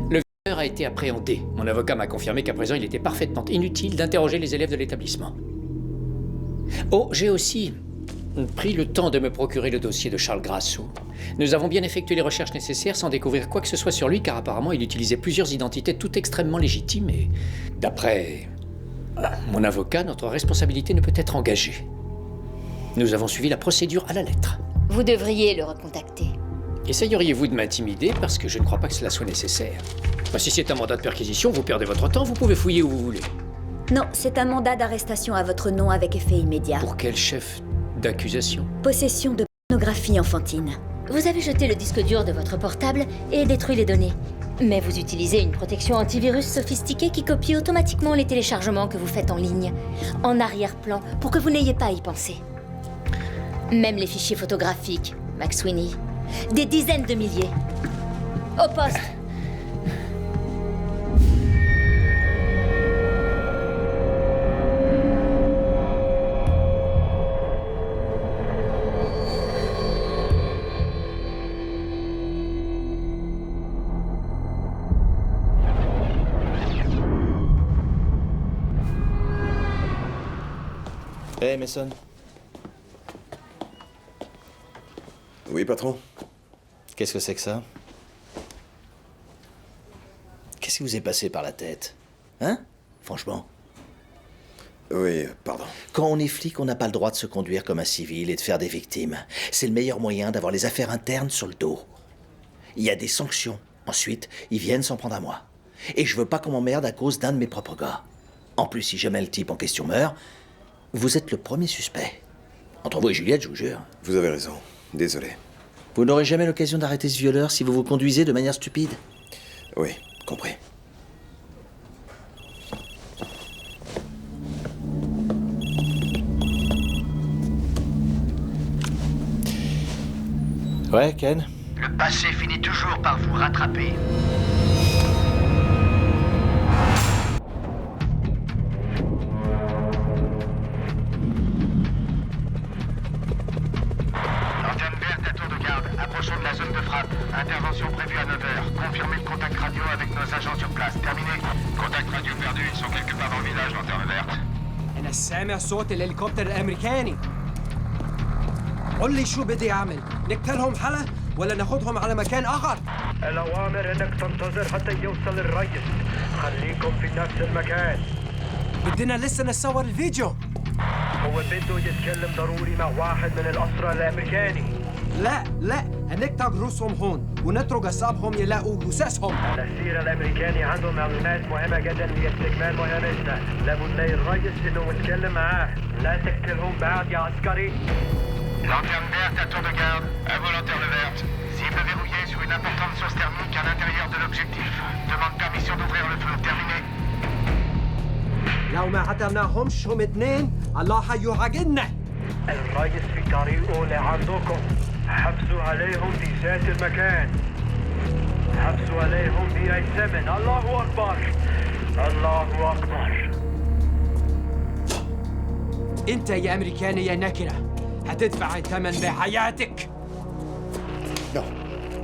Le violeur a été appréhendé. Mon avocat m'a confirmé qu'à présent, il était parfaitement inutile d'interroger les élèves de l'établissement. Oh, j'ai aussi pris le temps de me procurer le dossier de Charles Grasso. Nous avons bien effectué les recherches nécessaires sans découvrir quoi que ce soit sur lui, car apparemment, il utilisait plusieurs identités toutes extrêmement légitimes et, d'après mon avocat, notre responsabilité ne peut être engagée. Nous avons suivi la procédure à la lettre. Vous devriez le recontacter. Essayeriez-vous de m'intimider parce que je ne crois pas que cela soit nécessaire. Si c'est un mandat de perquisition, vous perdez votre temps, vous pouvez fouiller où vous voulez. Non, c'est un mandat d'arrestation à votre nom avec effet immédiat. Pour quel chef d'accusation? Possession de pornographie enfantine. Vous avez jeté le disque dur de votre portable et détruit les données. Mais vous utilisez une protection antivirus sophistiquée qui copie automatiquement les téléchargements que vous faites en ligne, en arrière-plan, pour que vous n'ayez pas à y penser. Même les fichiers photographiques, McSweeney. Des dizaines de milliers. Au poste. Hey, Mason. Oui, patron. Qu'est-ce que c'est que ça? Qu'est-ce qui vous est passé par la tête? Hein? Franchement. Oui, pardon. Quand on est flic, on n'a pas le droit de se conduire comme un civil et de faire des victimes. C'est le meilleur moyen d'avoir les affaires internes sur le dos. Il y a des sanctions. Ensuite, ils viennent s'en prendre à moi. Et je veux pas qu'on m'emmerde à cause d'un de mes propres gars. En plus, si jamais le type en question meurt, vous êtes le premier suspect. Entre vous et Juliette, je vous jure. Vous avez raison. Désolé. Vous n'aurez jamais l'occasion d'arrêter ce violeur si vous vous conduisez de manière stupide. Oui, compris. Ouais, Ken? Le passé finit toujours par vous rattraper. Antenne verte à tour de garde. Approchons de la zone de frappe. Intervention prévue à 9h. Confirmez le contact radio avec nos agents sur place. Terminé. Contact radio perdu. Ils sont quelque part dans le village, lanterne verte. أنا سامع صوت الهليكوبتر الأمريكاني. قل لي شو بدي أعمل؟ نقتلهم حلا ولا ناخدهم على مكان آخر؟ الأوامر إنك تنتظر حتى يوصل الريس. خليكم في نفس المكان. بدنا لسه نصور الفيديو. هو بده يتكلم ضروري مع واحد من الأسرى الأمريكاني. لا لا هنقطع رؤوسهم هون ونترك أصحابهم يلاقوا جثثهم. الأسير الأمريكاني عنده معلومات مهمة جدا لاستكمال مهمتنا. لابد نلاقي الرئيس إنه ونتكلم معاه. لا تقتلهم بعد يا عسكري. Lanterne verte à tour de garde, à vos lanternes vertes. Cible verrouillée sur une importante source thermique à l'intérieur de l'objectif. Demande permission d'ouvrir le feu. Terminé. لو ما قتلناهمش هم اتنين الله هيعاقبنا. الرئيس في طريقه لعندكم. حبسوا عليهم في ذات المكان. حبسوا عليهم بأي ثمن. الله أكبر. الله أكبر. انت يا امريكاني يا نكره هتدفع الثمن بحياتك. Non,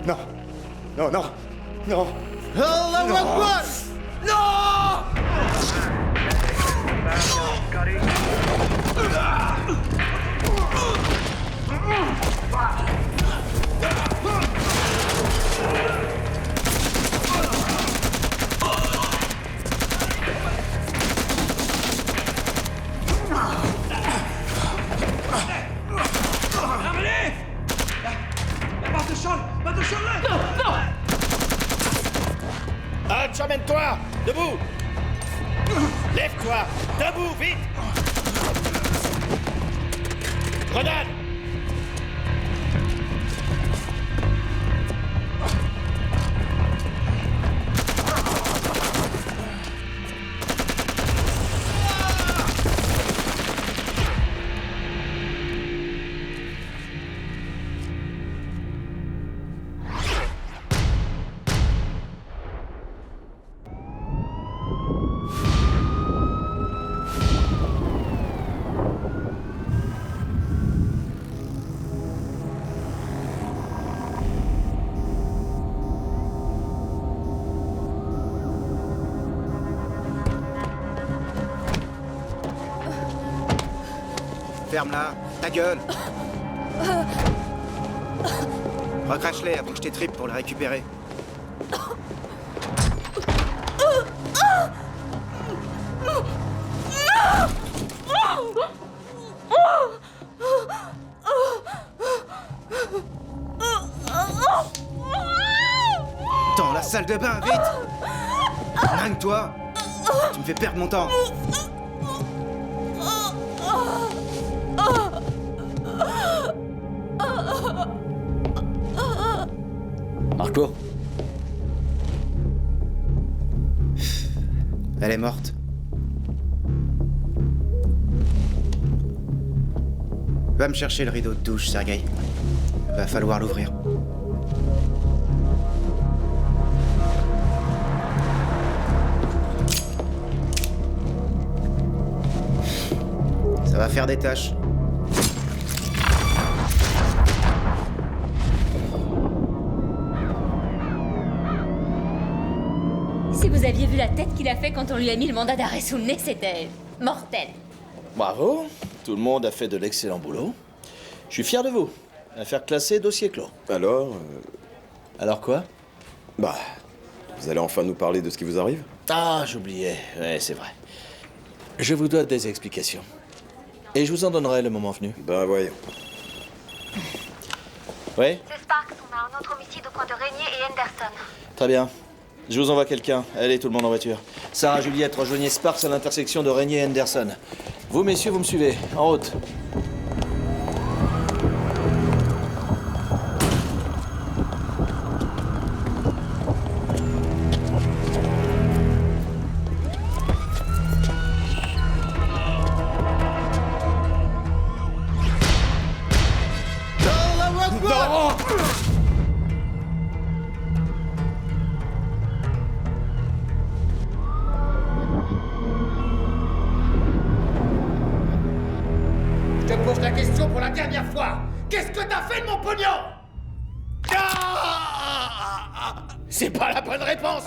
non, non, non, non. الله أكبر! Hutch, emmène-toi! Debout! Lève-toi! Debout, vite! Grenade! Ferme-la, ta gueule. Recrache-les avant que je t'étripe pour les récupérer. Dans la salle de bain, vite! Dingue-toi! Tu me fais perdre mon temps! Marco? Elle est morte. Va me chercher le rideau de douche, Sergei. Va falloir l'ouvrir. Ça va faire des taches. Si vous aviez vu la tête qu'il a fait quand on lui a mis le mandat d'arrêt sous le nez, c'était mortel. Bravo, tout le monde a fait de l'excellent boulot. Je suis fier de vous. Affaire classée, dossier clos. Alors Alors quoi? Bah, vous allez enfin nous parler de ce qui vous arrive? Ah, j'oubliais. Ouais, c'est vrai. Je vous dois des explications. Et je vous en donnerai le moment venu. Ben voyons. Oui? C'est Sparks, on a un autre homicide au coin de Régnier et Henderson. Très bien. Je vous envoie quelqu'un. Allez, tout le monde en voiture. Sarah, Juliette, rejoignez Sparks à l'intersection de Régnier et Henderson. Vous, messieurs, vous me suivez. En route. Je te pose la question pour la dernière fois. Qu'est-ce que t'as fait de mon pognon? C'est pas la bonne réponse.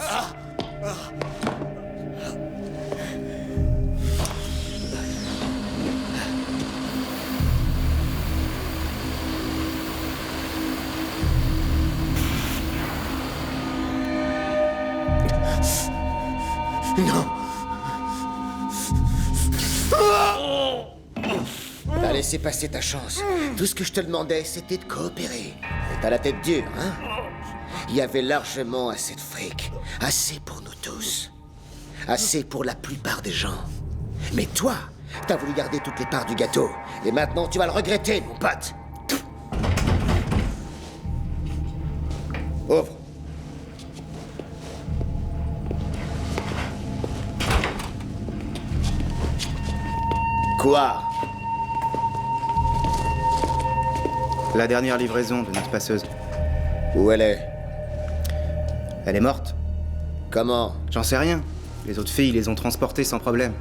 Allez, laissé passer ta chance. Tout ce que je te demandais, c'était de coopérer. Et t'as la tête dure, hein? Il y avait largement assez de fric. Assez pour nous tous. Assez pour la plupart des gens. Mais toi, t'as voulu garder toutes les parts du gâteau. Et maintenant, tu vas le regretter, mon pote. Ouvre. Quoi? La dernière livraison de notre passeuse. Où elle est? Elle est morte. Comment? J'en sais rien. Les autres filles les ont transportées sans problème.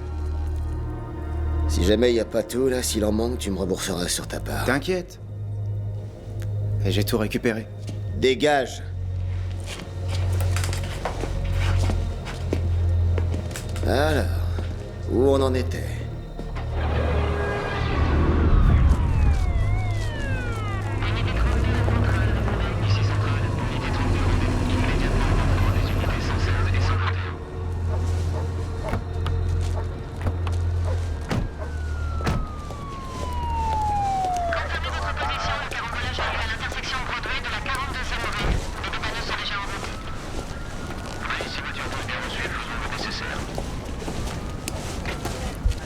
Si jamais il n'y a pas tout, là, s'il en manque, tu me rembourseras sur ta part. T'inquiète. Et j'ai tout récupéré. Dégage. Alors, où on en était?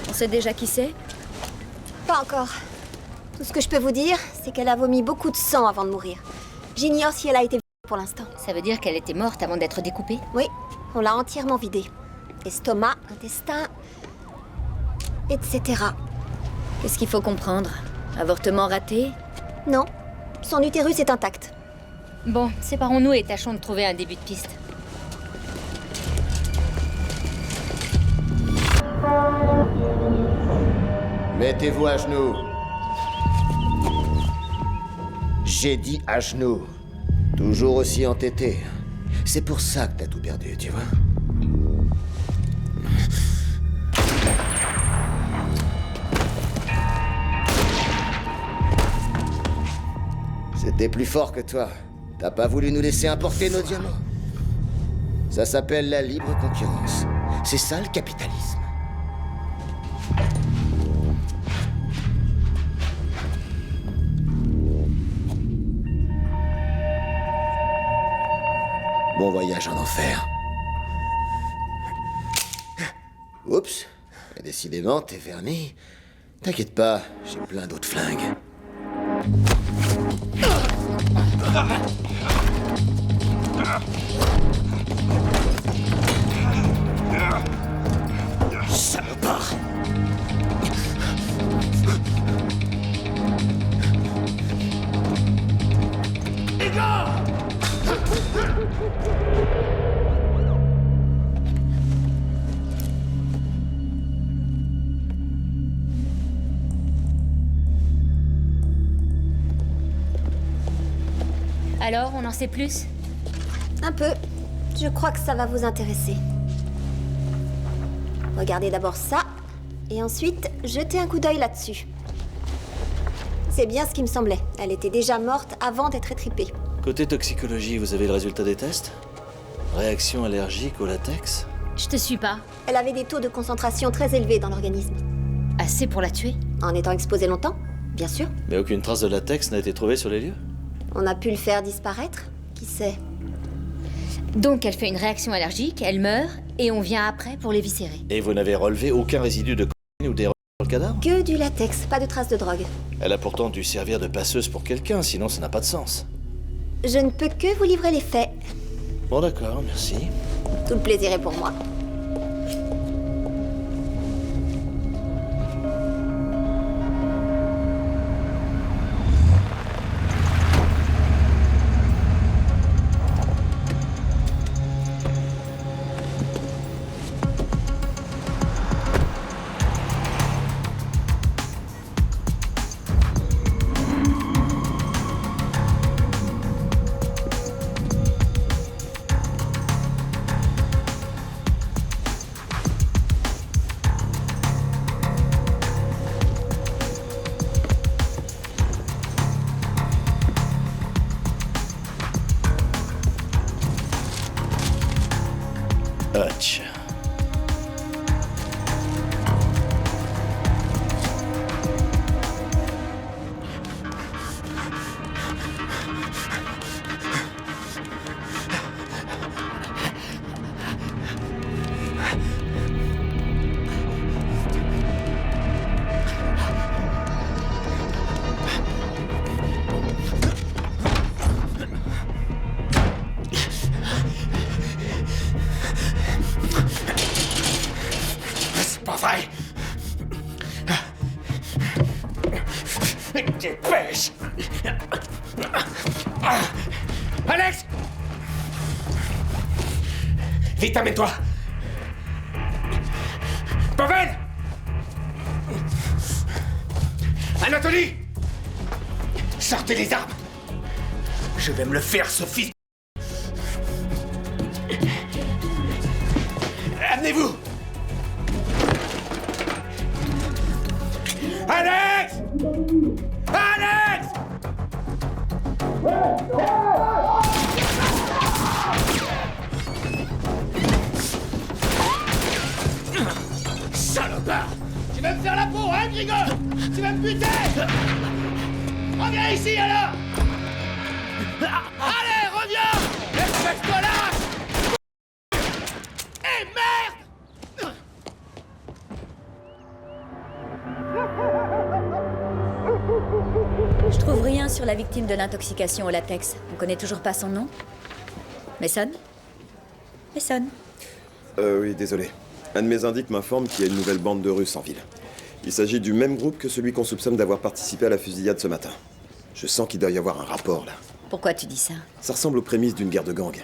On sait déjà qui c'est? Pas encore. Tout ce que je peux vous dire, c'est qu'elle a vomi beaucoup de sang avant de mourir. J'ignore si elle a été vidée pour l'instant. Ça veut dire qu'elle était morte avant d'être découpée? Oui, on l'a entièrement vidée. Estomac, intestin, etc. Qu'est-ce qu'il faut comprendre? Avortement raté? Non, son utérus est intact. Bon, séparons-nous et tâchons de trouver un début de piste. Mettez-vous à genoux. J'ai dit à genoux. Toujours aussi entêté. C'est pour ça que t'as tout perdu, tu vois. C'était plus fort que toi. T'as pas voulu nous laisser importer nos diamants. Ça s'appelle la libre concurrence. C'est ça le capitalisme. Bon voyage en enfer. Oups. Et décidément, t'es verni. T'inquiète pas, j'ai plein d'autres flingues. Salopard. Les gars! Alors, on en sait plus? Un peu. Je crois que ça va vous intéresser. Regardez d'abord ça, et ensuite, jetez un coup d'œil là-dessus. C'est bien ce qui me semblait. Elle était déjà morte avant d'être étripée. Côté toxicologie, vous avez le résultat des tests? Réaction allergique au latex? Je te suis pas. Elle avait des taux de concentration très élevés dans l'organisme. Assez pour la tuer? En étant exposée longtemps, bien sûr. Mais aucune trace de latex n'a été trouvée sur les lieux? On a pu le faire disparaître? Qui sait? Donc elle fait une réaction allergique, elle meurt, et on vient après pour l'éviscérer. Et vous n'avez relevé aucun résidu de cocaïne ou d'héroïne sur le cadavre? Que du latex, pas de traces de drogue. Elle a pourtant dû servir de passeuse pour quelqu'un, sinon ça n'a pas de sens. Je ne peux que vous livrer les faits. Bon d'accord, merci. Tout le plaisir est pour moi. Hutch. Dépêche! Alex! Vite, amène-toi! Pavel! Anatolie! Sortez les armes! Je vais me le faire, ce fils! Amenez-vous! Alex! Alex! Salopard! Tu vas me faire la peau, hein, Grigor? Tu vas me buter! Reviens ici, alors! Allez, reviens! Espèce-toi là! Eh, merde! Je trouve rien sur la victime de l'intoxication au latex. On connaît toujours pas son nom. Mason? Mason? Oui, désolé. Un de mes indices m'informe qu'il y a une nouvelle bande de Russes en ville. Il s'agit du même groupe que celui qu'on soupçonne d'avoir participé à la fusillade ce matin. Je sens qu'il doit y avoir un rapport, là. Pourquoi tu dis ça? Ça ressemble aux prémices d'une guerre de gang.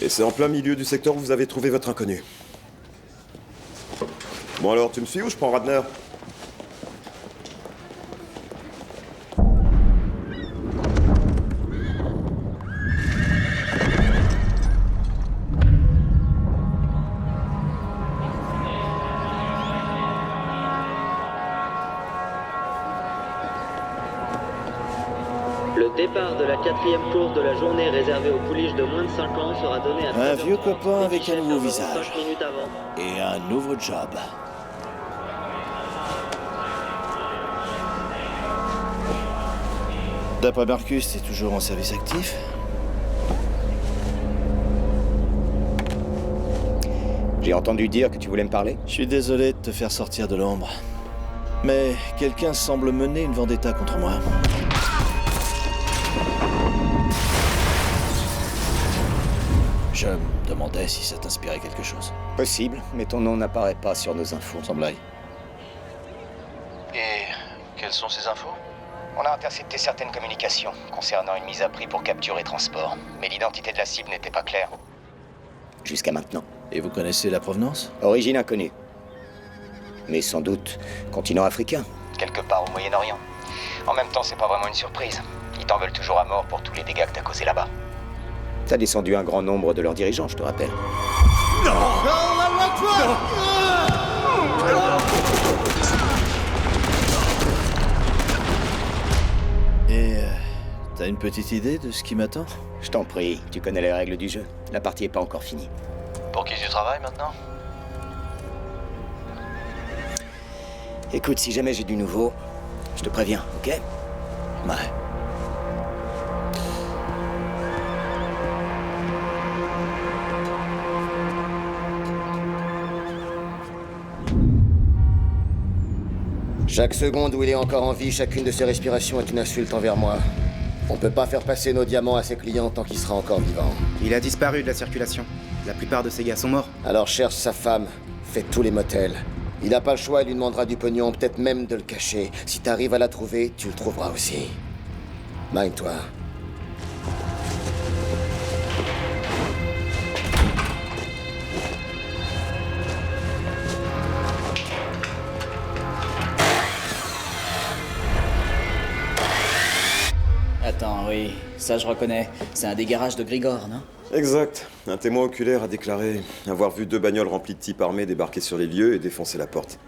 Et c'est en plein milieu du secteur où vous avez trouvé votre inconnu. Bon alors, tu me suis ou je prends Radner? Le départ de la 4e course de la journée réservée aux pouliches de moins de 5 ans sera donné à... Un vieux copain avec un nouveau visage. 5 minutes avant. Et un nouveau job. D'après Marcus, t'es toujours en service actif? J'ai entendu dire que tu voulais me parler. Je suis désolé de te faire sortir de l'ombre. Mais quelqu'un semble mener une vendetta contre moi. Je me demandais si ça t'inspirait quelque chose. Possible, mais ton nom n'apparaît pas sur nos infos. Sans blague. Et quelles sont ces infos? On a intercepté certaines communications concernant une mise à prix pour capture et transport, mais l'identité de la cible n'était pas claire. Jusqu'à maintenant. Et vous connaissez la provenance? Origine inconnue. Mais sans doute continent africain, quelque part au Moyen-Orient. En même temps, c'est pas vraiment une surprise. Ils t'en veulent toujours à mort pour tous les dégâts que t'as causés là-bas. T'as descendu un grand nombre de leurs dirigeants, je te rappelle. Non! Et t'as une petite idée de ce qui m'attend? Je t'en prie, tu connais les règles du jeu. La partie est pas encore finie. Pour qui tu travailles maintenant? Écoute, si jamais j'ai du nouveau, je te préviens, ok? Ouais. Chaque seconde où il est encore en vie, chacune de ses respirations est une insulte envers moi. On peut pas faire passer nos diamants à ses clients tant qu'il sera encore vivant. Il a disparu de la circulation. La plupart de ses gars sont morts. Alors cherche sa femme, fais tous les motels. Il a pas le choix, il lui demandera du pognon, peut-être même de le cacher. Si t'arrives à la trouver, tu le trouveras aussi. Mind-toi. Attends, oui, ça je reconnais. C'est un des garages de Grigor, non? Exact. Un témoin oculaire a déclaré avoir vu 2 bagnoles remplies de types armés débarquer sur les lieux et défoncer la porte.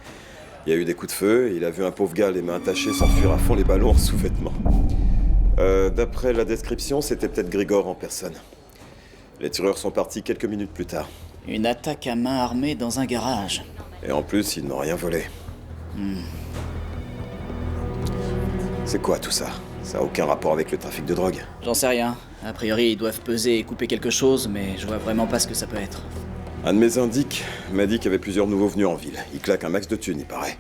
Il y a eu des coups de feu et il a vu un pauvre gars les mains attachées s'enfuir à fond les ballons en sous-vêtements. D'après la description, c'était peut-être Grigor en personne. Les tireurs sont partis quelques minutes plus tard. Une attaque à main armée dans un garage. Et en plus, ils n'ont rien volé. C'est quoi tout ça? Ça n'a aucun rapport avec le trafic de drogue. J'en sais rien. A priori, ils doivent peser et couper quelque chose, mais je vois vraiment pas ce que ça peut être. Un de mes indiques m'a dit qu'il y avait plusieurs nouveaux venus en ville. Ils claquent un max de thunes, il paraît.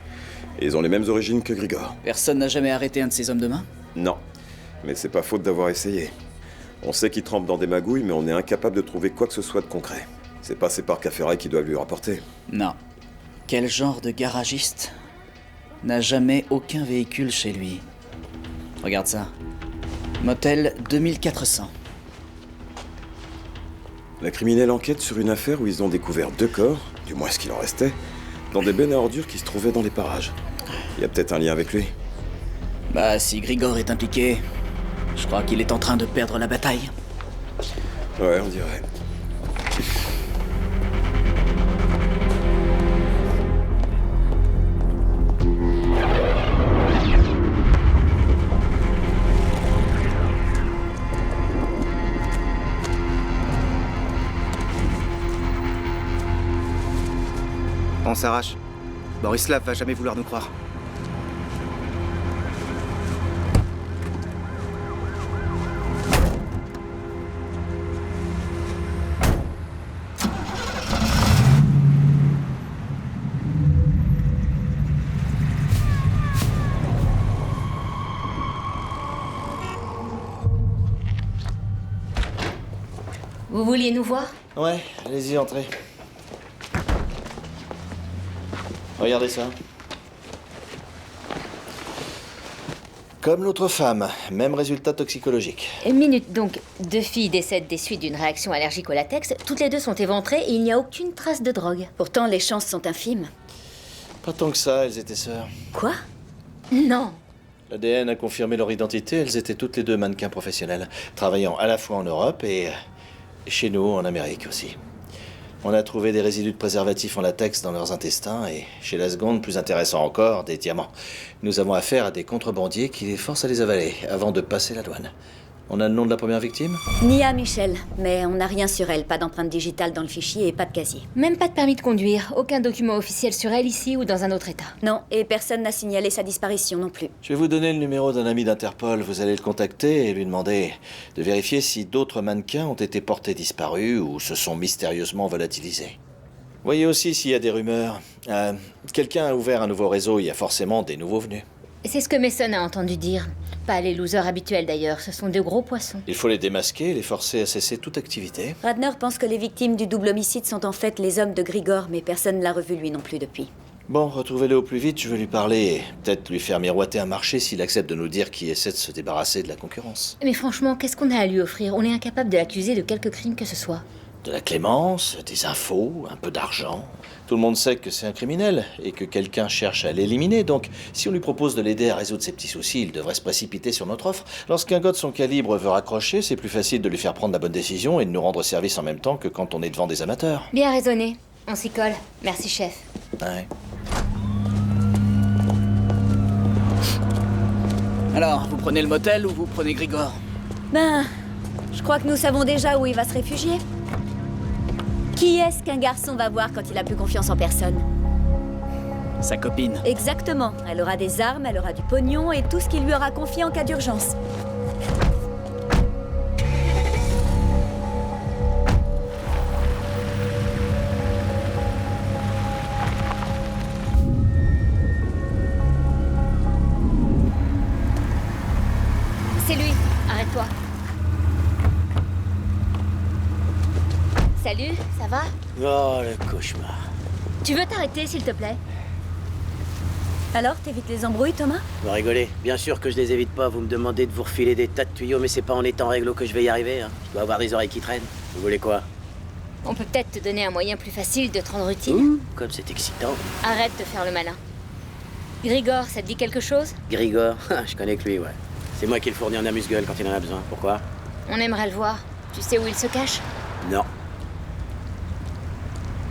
Et ils ont les mêmes origines que Grigor. Personne n'a jamais arrêté un de ces hommes de main? Non. Mais c'est pas faute d'avoir essayé. On sait qu'il trempe dans des magouilles, mais on est incapable de trouver quoi que ce soit de concret. C'est passé par Caférail qui doit lui rapporter. Non. Quel genre de garagiste n'a jamais aucun véhicule chez lui? Regarde ça. Motel 2400. La criminelle enquête sur une affaire où ils ont découvert 2 corps, du moins ce qu'il en restait, dans des bennes à ordures qui se trouvaient dans les parages. Il y a peut-être un lien avec lui. Bah, si Grigor est impliqué, je crois qu'il est en train de perdre la bataille. Ouais, on dirait. On s'arrache. Borislav va jamais vouloir nous croire. Vous vouliez nous voir? Ouais, allez-y, entrez. Regardez ça. Comme l'autre femme, même résultat toxicologique. Une minute, donc, 2 filles décèdent des suites d'une réaction allergique au latex. Toutes les 2 sont éventrées et il n'y a aucune trace de drogue. Pourtant, les chances sont infimes. Pas tant que ça, elles étaient sœurs. Quoi? Non. L'ADN a confirmé leur identité, elles étaient toutes les 2 mannequins professionnels, travaillant à la fois en Europe et chez nous, en Amérique aussi. On a trouvé des résidus de préservatifs en latex dans leurs intestins et, chez la seconde, plus intéressant encore, des diamants. Nous avons affaire à des contrebandiers qui les forcent à les avaler avant de passer la douane. On a le nom de la première victime? Nia Michel, mais on n'a rien sur elle. Pas d'empreinte digitale dans le fichier et pas de casier. Même pas de permis de conduire, aucun document officiel sur elle ici ou dans un autre état. Non, et personne n'a signalé sa disparition non plus. Je vais vous donner le numéro d'un ami d'Interpol. Vous allez le contacter et lui demander de vérifier si d'autres mannequins ont été portés disparus ou se sont mystérieusement volatilisés. Voyez aussi s'il y a des rumeurs. Quelqu'un a ouvert un nouveau réseau, il y a forcément des nouveaux venus. C'est ce que Mason a entendu dire. Pas les losers habituels d'ailleurs, ce sont de gros poissons. Il faut les démasquer et les forcer à cesser toute activité. Radner pense que les victimes du double homicide sont en fait les hommes de Grigor, mais personne ne l'a revu lui non plus depuis. Bon, retrouvez-le au plus vite, je veux lui parler et peut-être lui faire miroiter un marché s'il accepte de nous dire qui essaie de se débarrasser de la concurrence. Mais franchement, qu'est-ce qu'on a à lui offrir? On est incapable de l'accuser de quelque crime que ce soit. De la clémence, des infos, un peu d'argent. Tout le monde sait que c'est un criminel et que quelqu'un cherche à l'éliminer, donc si on lui propose de l'aider à résoudre ses petits soucis, il devrait se précipiter sur notre offre. Lorsqu'un gars de son calibre veut raccrocher, c'est plus facile de lui faire prendre la bonne décision et de nous rendre service en même temps que quand on est devant des amateurs. Bien raisonné. On s'y colle. Merci, chef. Ouais. Alors, vous prenez le motel ou vous prenez Grigor? Ben, je crois que nous savons déjà où il va se réfugier. Qui est-ce qu'un garçon va voir quand il a plus confiance en personne? Sa copine. Exactement. Elle aura des armes, elle aura du pognon et tout ce qu'il lui aura confié en cas d'urgence. C'est lui. Arrête-toi. Salut, ça va? Oh, le cauchemar. Tu veux t'arrêter, s'il te plaît? Alors, t'évites les embrouilles, Thomas? Vous rigolez. Bien sûr que je les évite pas. Vous me demandez de vous refiler des tas de tuyaux, mais c'est pas en étant réglo que je vais y arriver. Hein. Je dois avoir des oreilles qui traînent. Vous voulez quoi? On peut peut-être te donner un moyen plus facile de te rendre utile. Comme c'est excitant. Arrête de faire le malin. Grigor, ça te dit quelque chose? Grigor, je connais que lui, ouais. C'est moi qui le fournis en amuse-gueule quand il en a besoin. Pourquoi? On aimerait le voir. Tu sais où il se cache? Non.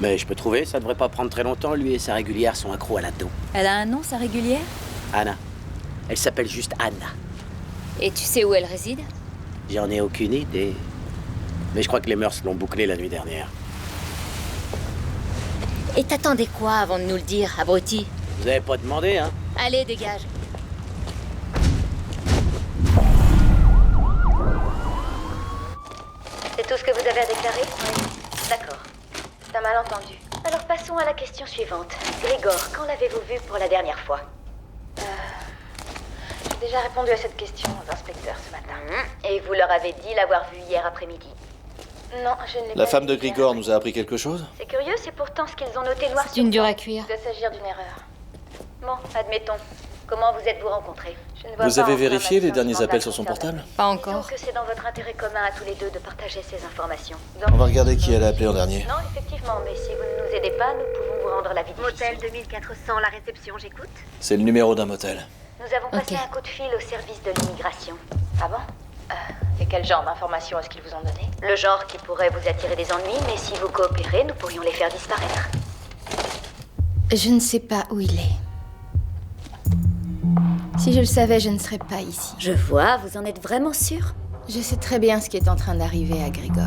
Mais je peux trouver, ça devrait pas prendre très longtemps. Lui et sa régulière sont accros à l'ado. Elle a un nom, sa régulière? Anna. Elle s'appelle juste Anna. Et tu sais où elle réside? J'en ai aucune idée. Mais je crois que les mœurs l'ont bouclé la nuit dernière. Et t'attendais quoi avant de nous le dire, abruti? Vous avez pas demandé, hein? Allez, dégage. C'est tout ce que vous avez à déclarer? Oui. D'accord. C'est un malentendu. Alors passons à la question suivante. Grigor, quand l'avez-vous vu pour la dernière fois? J'ai déjà répondu à cette question aux inspecteurs ce matin. Et vous leur avez dit l'avoir vu hier après-midi? Non, je ne l'ai pas La femme vu de hier. Grigor nous a appris quelque chose? C'est curieux, c'est pourtant ce qu'ils ont noté noir C'est sur une dure blanc. à cuire. Il doit s'agir d'une erreur. Bon, admettons. Comment vous êtes-vous rencontrés? Je ne vois Vous pas avez en vérifié les information derniers sur appels la sur son concernant. portable? Pas Disons encore. que c'est dans votre intérêt commun à tous les deux de partager ces informations. On va regarder qui elle a appelé en dernier. Non, effectivement, mais si vous ne nous aidez pas, nous pouvons vous rendre la vie difficile. Motel 2400, la réception, j'écoute. C'est le numéro d'un motel. Nous avons passé un coup de fil au service de l'immigration. Ah bon? Et quel genre d'informations est-ce qu'ils vous ont donné? Le genre qui pourrait vous attirer des ennuis, mais si vous coopérez, nous pourrions les faire disparaître. Je ne sais pas où il est. Si je le savais, je ne serais pas ici. Je vois, vous en êtes vraiment sûr? Je sais très bien ce qui est en train d'arriver à Grigor.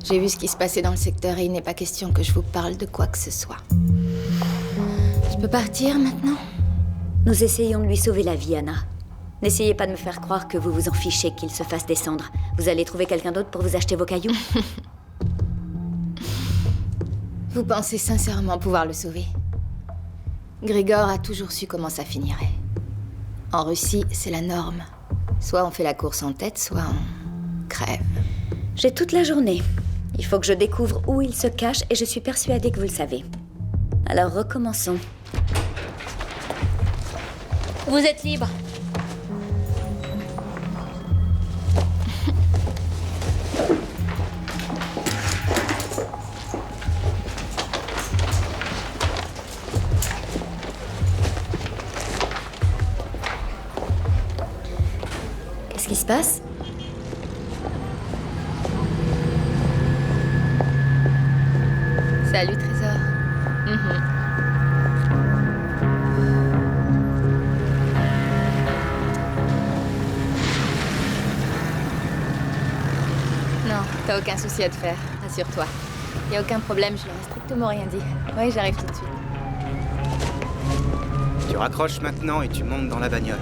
J'ai vu ce qui se passait dans le secteur et il n'est pas question que je vous parle de quoi que ce soit. Je peux partir maintenant? Nous essayons de lui sauver la vie, Anna. N'essayez pas de me faire croire que vous vous en fichez qu'il se fasse descendre. Vous allez trouver quelqu'un d'autre pour vous acheter vos cailloux? Vous pensez sincèrement pouvoir le sauver? Grigor a toujours su comment ça finirait. En Russie, c'est la norme. Soit on fait la course en tête, soit on crève. J'ai toute la journée. Il faut que je découvre où il se cache et je suis persuadée que vous le savez. Alors recommençons. Vous êtes libre. Qu'est-ce qui se passe? Salut, Trésor. Non, t'as aucun souci à te faire, rassure-toi. Y a aucun problème, je leur ai strictement rien dit. Oui, j'arrive tout de suite. Tu raccroches maintenant et tu montes dans la bagnole.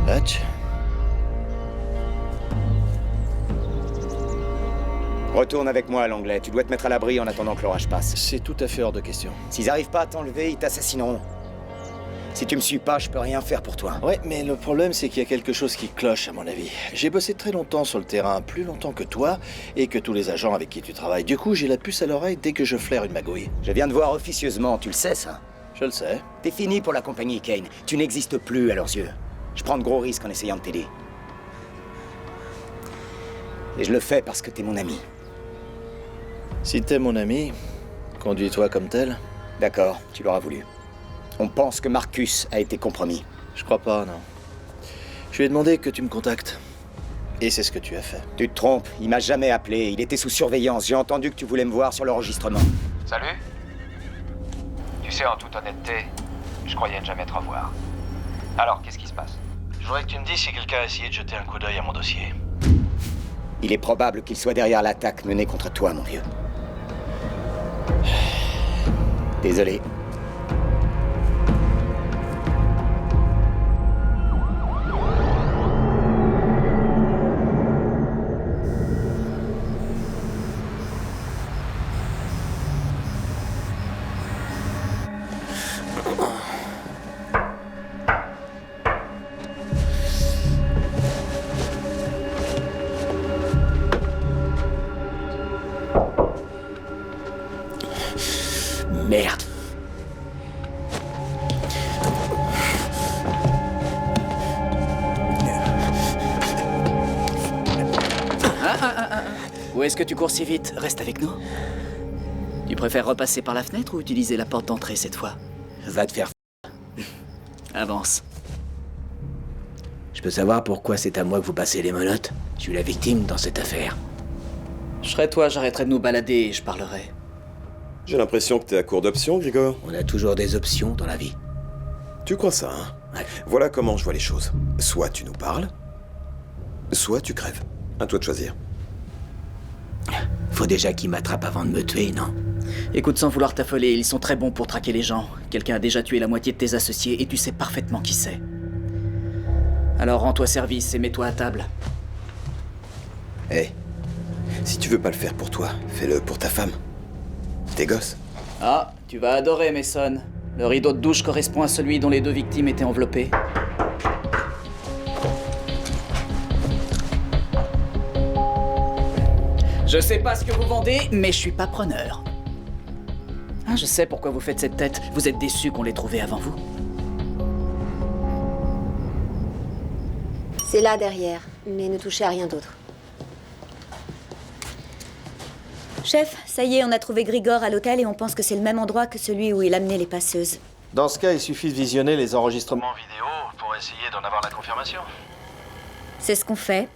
Hatch? Retourne avec moi à l'anglais. Tu dois te mettre à l'abri en attendant que l'orage passe. C'est tout à fait hors de question. S'ils arrivent pas à t'enlever, ils t'assassineront. Si tu me suis pas, je peux rien faire pour toi. Ouais, mais le problème, c'est qu'il y a quelque chose qui cloche, à mon avis. J'ai bossé très longtemps sur le terrain, plus longtemps que toi, et que tous les agents avec qui tu travailles. Du coup, j'ai la puce à l'oreille dès que je flaire une magouille. Je viens de voir officieusement, tu le sais, ça? Je le sais. T'es fini pour la compagnie Kane. Tu n'existes plus à leurs yeux. Je prends de gros risques en essayant de t'aider. Et je le fais parce que t'es mon ami. Si t'es mon ami, conduis-toi comme tel. D'accord, tu l'auras voulu. On pense que Marcus a été compromis. Je crois pas, non. Je lui ai demandé que tu me contactes. Et c'est ce que tu as fait. Tu te trompes, il m'a jamais appelé, il était sous surveillance. J'ai entendu que tu voulais me voir sur l'enregistrement. Salut? Tu sais, en toute honnêteté, je croyais ne jamais te revoir. Alors, qu'est-ce qui se passe? Je voudrais que tu me dises si quelqu'un a essayé de jeter un coup d'œil à mon dossier. Il est probable qu'il soit derrière l'attaque menée contre toi, mon vieux. Désolé. Merde. Où est-ce que tu cours si vite? Reste avec nous. Tu préfères repasser par la fenêtre ou utiliser la porte d'entrée cette fois? Va te faire Avance. Je peux savoir pourquoi c'est à moi que vous passez les menottes? Je suis la victime dans cette affaire. Je serais toi, j'arrêterais de nous balader et je parlerais. J'ai l'impression que t'es à court d'options, Grigor. On a toujours des options dans la vie. Tu crois ça, hein? Ouais. Voilà comment je vois les choses. Soit tu nous parles, soit tu crèves. À toi de choisir. Faut déjà qu'ils m'attrapent avant de me tuer, non? Écoute, sans vouloir t'affoler, ils sont très bons pour traquer les gens. Quelqu'un a déjà tué la moitié de tes associés et tu sais parfaitement qui c'est. Alors rends-toi service et mets-toi à table. Hé, si tu veux pas le faire pour toi, fais-le pour ta femme. Tes gosses. Ah, tu vas adorer, Mason. Le rideau de douche correspond à celui dont les 2 victimes étaient enveloppées. Je sais pas ce que vous vendez, mais je suis pas preneur. Ah, je sais pourquoi vous faites cette tête. Vous êtes déçus qu'on l'ait trouvé avant vous. C'est là derrière, mais ne touchez à rien d'autre. Chef, ça y est, on a trouvé Grigor à l'hôtel et on pense que c'est le même endroit que celui où il amenait les passeuses. Dans ce cas, il suffit de visionner les enregistrements Vidéo pour essayer d'en avoir la confirmation. C'est ce qu'on fait.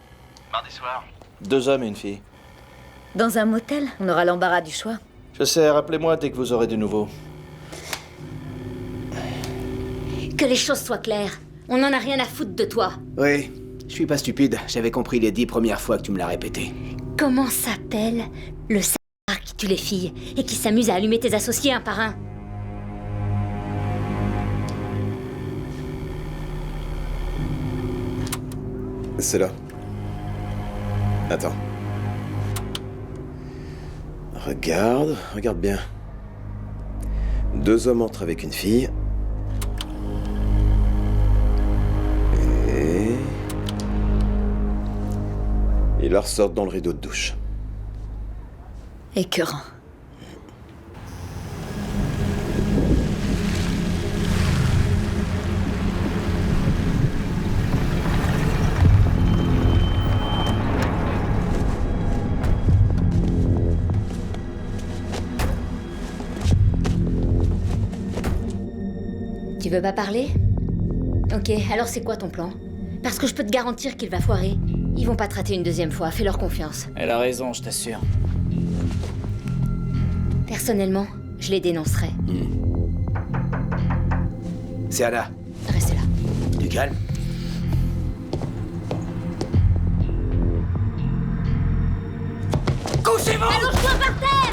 Mardi soir. 2 hommes et une fille. Dans un motel, on aura l'embarras du choix. Je sais, rappelez-moi dès que vous aurez du nouveau. Que les choses soient claires. On n'en a rien à foutre de toi. Oui, je suis pas stupide. J'avais compris les 10 premières fois que tu me l'as répété. Comment s'appelle le salopard qui tue les filles et qui s'amuse à allumer tes associés un par un? C'est là. Attends. Regarde bien. 2 hommes entrent avec une fille. Et... ils la ressortent dans le rideau de douche. Écœurant. Tu veux pas parler? Ok, alors c'est quoi ton plan? Parce que je peux te garantir qu'il va foirer. Ils vont pas te rater une 2e fois, fais-leur confiance. Elle a raison, je t'assure. Personnellement, je les dénoncerai. C'est Anna. Restez là. Du calme. Couchez-vous! Allonge-toi par terre!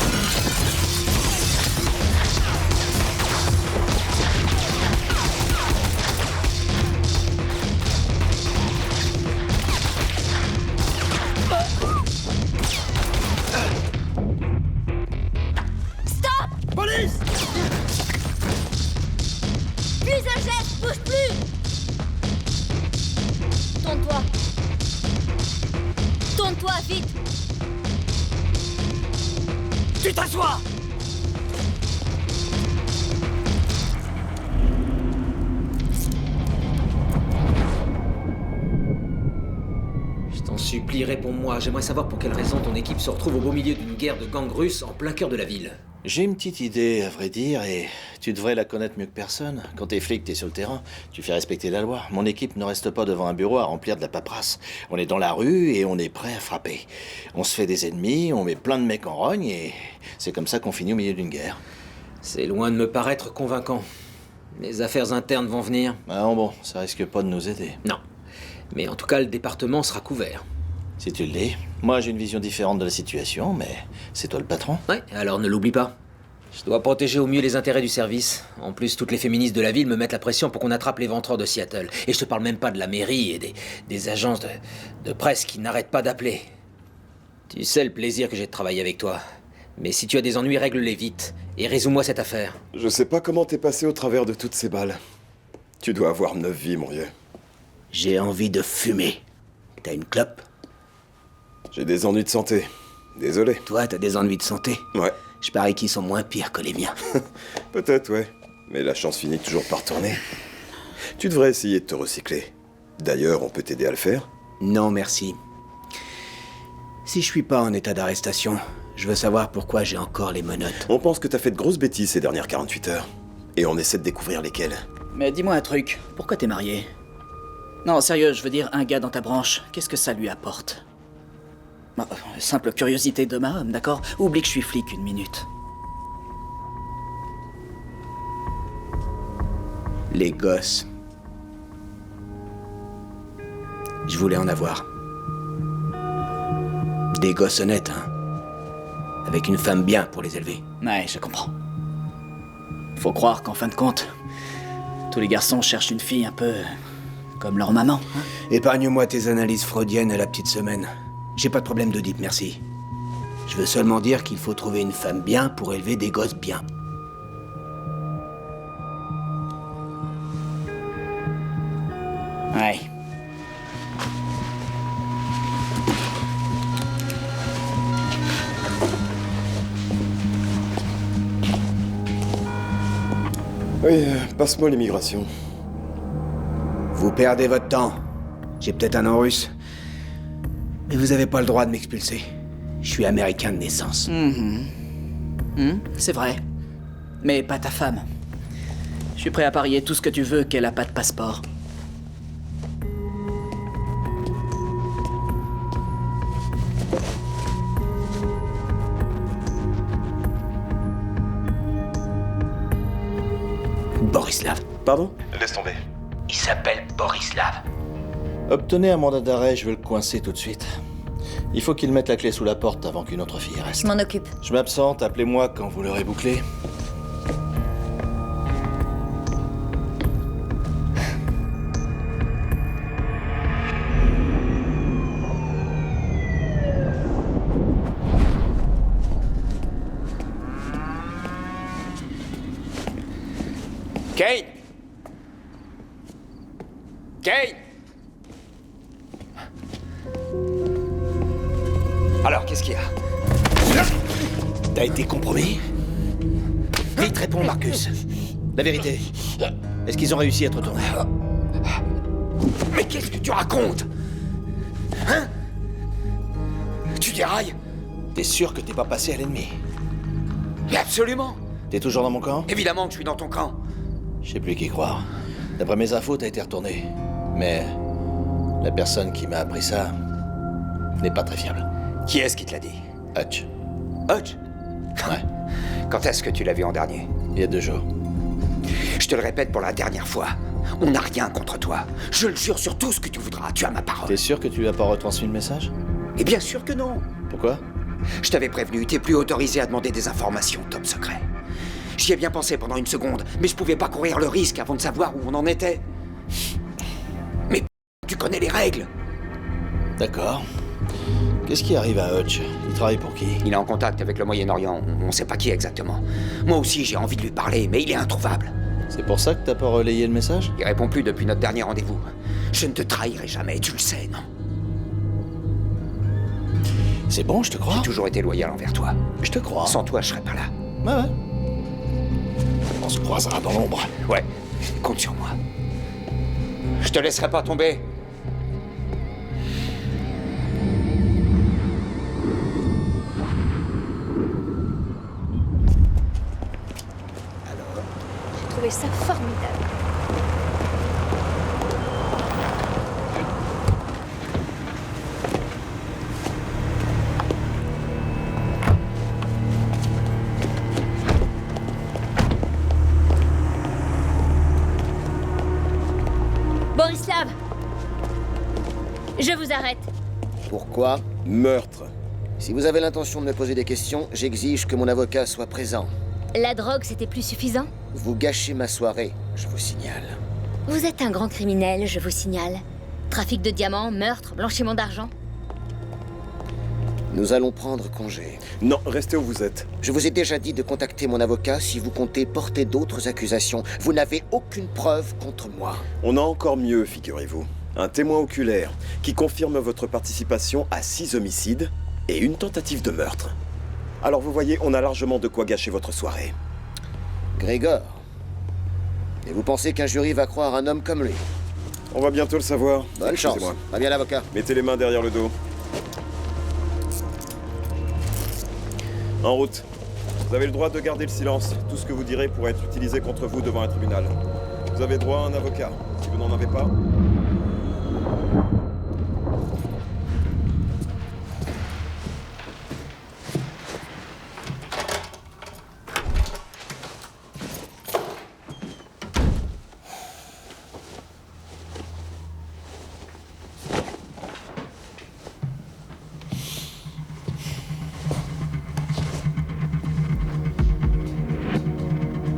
Stop! Police! Plus un geste, bouge plus! Tourne-toi. Tourne-toi, vite! Tu t'assois! Je t'en supplie, réponds-moi. J'aimerais savoir pour quelle raison ton équipe se retrouve au beau milieu d'une guerre de gangs russes en plein cœur de la ville. J'ai une petite idée, à vrai dire, et tu devrais la connaître mieux que personne. Quand t'es flic, t'es sur le terrain, tu fais respecter la loi. Mon équipe ne reste pas devant un bureau à remplir de la paperasse. On est dans la rue et on est prêt à frapper. On se fait des ennemis, on met plein de mecs en rogne et c'est comme ça qu'on finit au milieu d'une guerre. C'est loin de me paraître convaincant. Les affaires internes vont venir. Ah bon, ça risque pas de nous aider. Non. Mais en tout cas, le département sera couvert. Si tu le dis. Moi, j'ai une vision différente de la situation, mais c'est toi le patron. Ouais, alors ne l'oublie pas. Je dois protéger au mieux les intérêts du service. En plus, toutes les féministes de la ville me mettent la pression pour qu'on attrape les ventreurs de Seattle. Et je te parle même pas de la mairie et des agences de presse qui n'arrêtent pas d'appeler. Tu sais le plaisir que j'ai de travailler avec toi. Mais si tu as des ennuis, règle-les vite. Et résous-moi cette affaire. Je sais pas comment t'es passé au travers de toutes ces balles. Tu dois avoir 9 vies, mon vieux. J'ai envie de fumer. T'as une clope? J'ai des ennuis de santé. Désolé. Toi, t'as des ennuis de santé? Ouais. Je parie qu'ils sont moins pires que les miens. Peut-être, ouais. Mais la chance finit toujours par tourner. Tu devrais essayer de te recycler. D'ailleurs, on peut t'aider à le faire. Non, merci. Si je suis pas en état d'arrestation, je veux savoir pourquoi j'ai encore les menottes. On pense que t'as fait de grosses bêtises ces dernières 48 heures. Et on essaie de découvrir lesquelles. Mais dis-moi un truc, pourquoi t'es marié? Non, sérieux, je veux dire, un gars dans ta branche, qu'est-ce que ça lui apporte? Bah, simple curiosité d'homme à homme, d'accord? Oublie que je suis flic une minute. Les gosses. Je voulais en avoir. Des gosses honnêtes, hein. Avec une femme bien pour les élever. Ouais, je comprends. Faut croire qu'en fin de compte, tous les garçons cherchent une fille un peu comme leur maman. Hein. Épargne-moi tes analyses freudiennes à la petite semaine. J'ai pas de problème d'Oedipe, merci. Je veux seulement dire qu'il faut trouver une femme bien pour élever des gosses bien. Ouais. Oui, passe-moi l'immigration. Vous perdez votre temps. J'ai peut-être un nom russe. Mais vous avez pas le droit de m'expulser. Je suis américain de naissance. C'est vrai. Mais pas ta femme. Je suis prêt à parier tout ce que tu veux qu'elle a pas de passeport. Borislav. Pardon? Laisse tomber. Il s'appelle Borislav. Obtenez un mandat d'arrêt, je veux le coincer tout de suite. Il faut qu'il mette la clé sous la porte avant qu'une autre fille reste. Je m'en occupe. Je m'absente, appelez-moi quand vous l'aurez bouclé. Kane! Kane! Alors, qu'est-ce qu'il y a? T'as été compromis? Vite, réponds, Marcus. La vérité, est-ce qu'ils ont réussi à te retourner? Mais qu'est-ce que tu racontes? Hein? Tu dérailles? T'es sûr que t'es pas passé à l'ennemi? Mais absolument! T'es toujours dans mon camp? Évidemment que je suis dans ton camp. Je sais plus qui croire. D'après mes infos, t'as été retourné. Mais la personne qui m'a appris ça n'est pas très fiable. Qui est-ce qui te l'a dit? Hutch. Hutch? Ouais. Quand est-ce que tu l'as vu en dernier? Il y a 2 jours. Je te le répète pour la dernière fois. On n'a rien contre toi. Je le jure sur tout ce que tu voudras. Tu as ma parole. T'es sûr que tu lui as pas retransmis le message? Et bien sûr que non. Pourquoi? Je t'avais prévenu, t'es plus autorisé à demander des informations top secret. J'y ai bien pensé pendant une seconde, mais je pouvais pas courir le risque avant de savoir où on en était. Mais tu connais les règles. D'accord. Qu'est-ce qui arrive à Hutch? Il travaille pour qui? Il est en contact avec le Moyen-Orient, on sait pas qui exactement. Moi aussi j'ai envie de lui parler, mais il est introuvable. C'est pour ça que t'as pas relayé le message? Il répond plus depuis notre dernier rendez-vous. Je ne te trahirai jamais, tu le sais, non? C'est bon, je te crois. J'ai toujours été loyal envers toi. Je te crois. Sans toi, je serais pas là. Ouais. On se croisera dans l'ombre. Ouais, compte sur moi. Je te laisserai pas tomber. J'ai trouvé ça formidable. Borislav! Je vous arrête. Pourquoi? Meurtre. Si vous avez l'intention de me poser des questions, j'exige que mon avocat soit présent. La drogue, c'était plus suffisant? Vous gâchez ma soirée, je vous signale. Vous êtes un grand criminel, je vous signale. Trafic de diamants, meurtre, blanchiment d'argent. Nous allons prendre congé. Non, restez où vous êtes. Je vous ai déjà dit de contacter mon avocat si vous comptez porter d'autres accusations. Vous n'avez aucune preuve contre moi. On a encore mieux, figurez-vous. Un témoin oculaire qui confirme votre participation à 6 homicides et une tentative de meurtre. Alors vous voyez, on a largement de quoi gâcher votre soirée. Grégor. Et vous pensez qu'un jury va croire un homme comme lui? On va bientôt le savoir. Bonne chance. Va bien, l'avocat. Mettez les mains derrière le dos. En route. Vous avez le droit de garder le silence. Tout ce que vous direz pourrait être utilisé contre vous devant un tribunal. Vous avez droit à un avocat. Si vous n'en avez pas...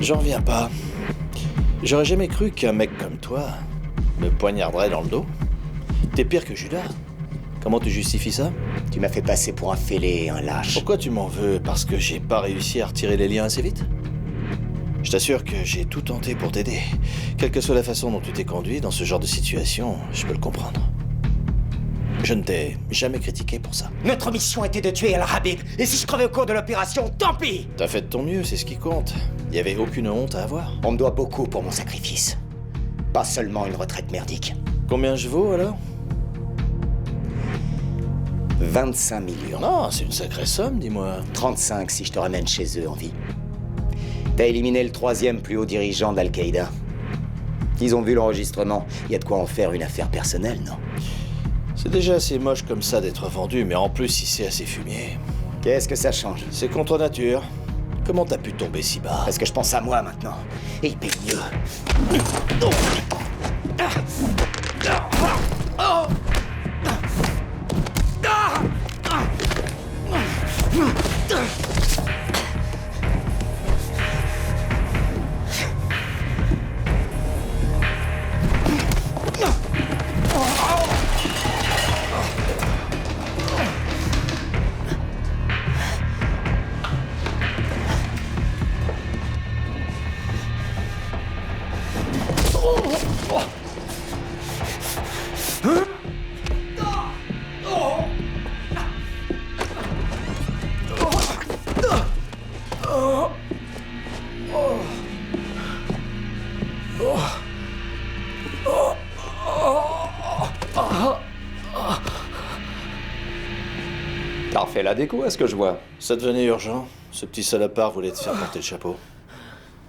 J'en reviens pas. J'aurais jamais cru qu'un mec comme toi me poignarderait dans le dos. T'es pire que Judas. Comment tu justifies ça? Tu m'as fait passer pour un fêlé, un lâche. Pourquoi tu m'en veux? Parce que j'ai pas réussi à retirer les liens assez vite? Je t'assure que j'ai tout tenté pour t'aider. Quelle que soit la façon dont tu t'es conduit dans ce genre de situation, je peux le comprendre. Je ne t'ai jamais critiqué pour ça. Notre mission était de tuer Al-Habib, et si je crevais au cours de l'opération, tant pis! T'as fait de ton mieux, c'est ce qui compte. Il y avait aucune honte à avoir. On me doit beaucoup pour mon sacrifice. Pas seulement une retraite merdique. Combien je vaux alors? 25 millions. Non, c'est une sacrée somme, dis-moi. 35 si je te ramène chez eux en vie. T'as éliminé le 3e plus haut dirigeant d'Al-Qaïda. Ils ont vu l'enregistrement. Il y a de quoi en faire une affaire personnelle, non? C'est déjà assez moche comme ça d'être vendu, mais en plus, il s'est assez fumier. Qu'est-ce que ça change? C'est contre nature. Comment t'as pu tomber si bas? Parce que je pense à moi maintenant. Et il paye mieux. T'as refait la déco, à ce que je vois. Ça devenait urgent. Ce petit salopard voulait te faire porter le chapeau.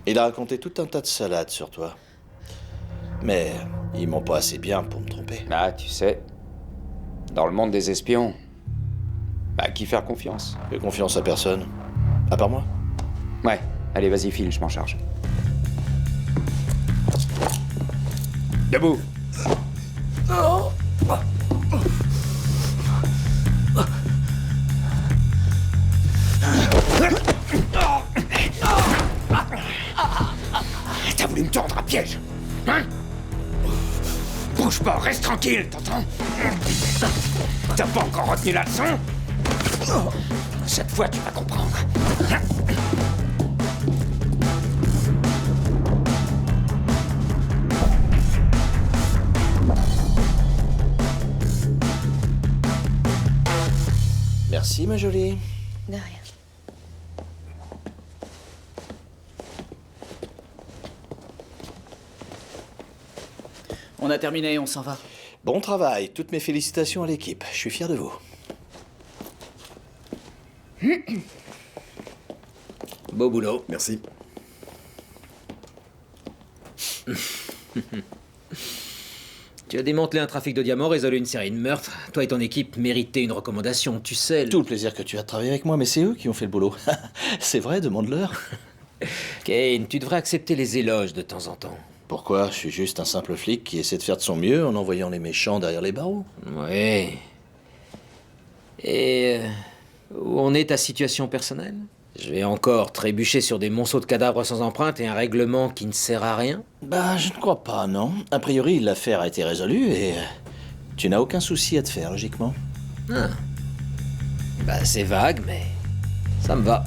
Il a raconté tout un tas de salades sur toi. Mais ils m'ont pas assez bien pour me tromper. Ah, tu sais, dans le monde des espions, à qui faire confiance? Fais confiance à personne. À part moi? Ouais, allez, vas-y, file, je m'en charge. Debout! T'as voulu me tendre un piège, hein? Bouge pas, reste tranquille, t'entends? T'as pas encore retenu la leçon? Cette fois, tu vas comprendre. Merci, ma jolie. De rien. On a terminé, on s'en va. Bon travail. Toutes mes félicitations à l'équipe. Je suis fier de vous. Beau boulot. Merci. Tu as démantelé un trafic de diamants, résolu une série de meurtres. Toi et ton équipe méritez une recommandation, tu sais. Tout le plaisir que tu as de travailler avec moi, mais c'est eux qui ont fait le boulot. C'est vrai, demande-leur. Kane, tu devrais accepter les éloges de temps en temps. Pourquoi? Je suis juste un simple flic qui essaie de faire de son mieux en envoyant les méchants derrière les barreaux. Ouais. Et où en est ta situation personnelle? Je vais encore trébucher sur des monceaux de cadavres sans empreinte et un règlement qui ne sert à rien? Bah, je ne crois pas, non. A priori, l'affaire a été résolue et tu n'as aucun souci à te faire, logiquement. Ah. Bah, c'est vague, mais ça me va.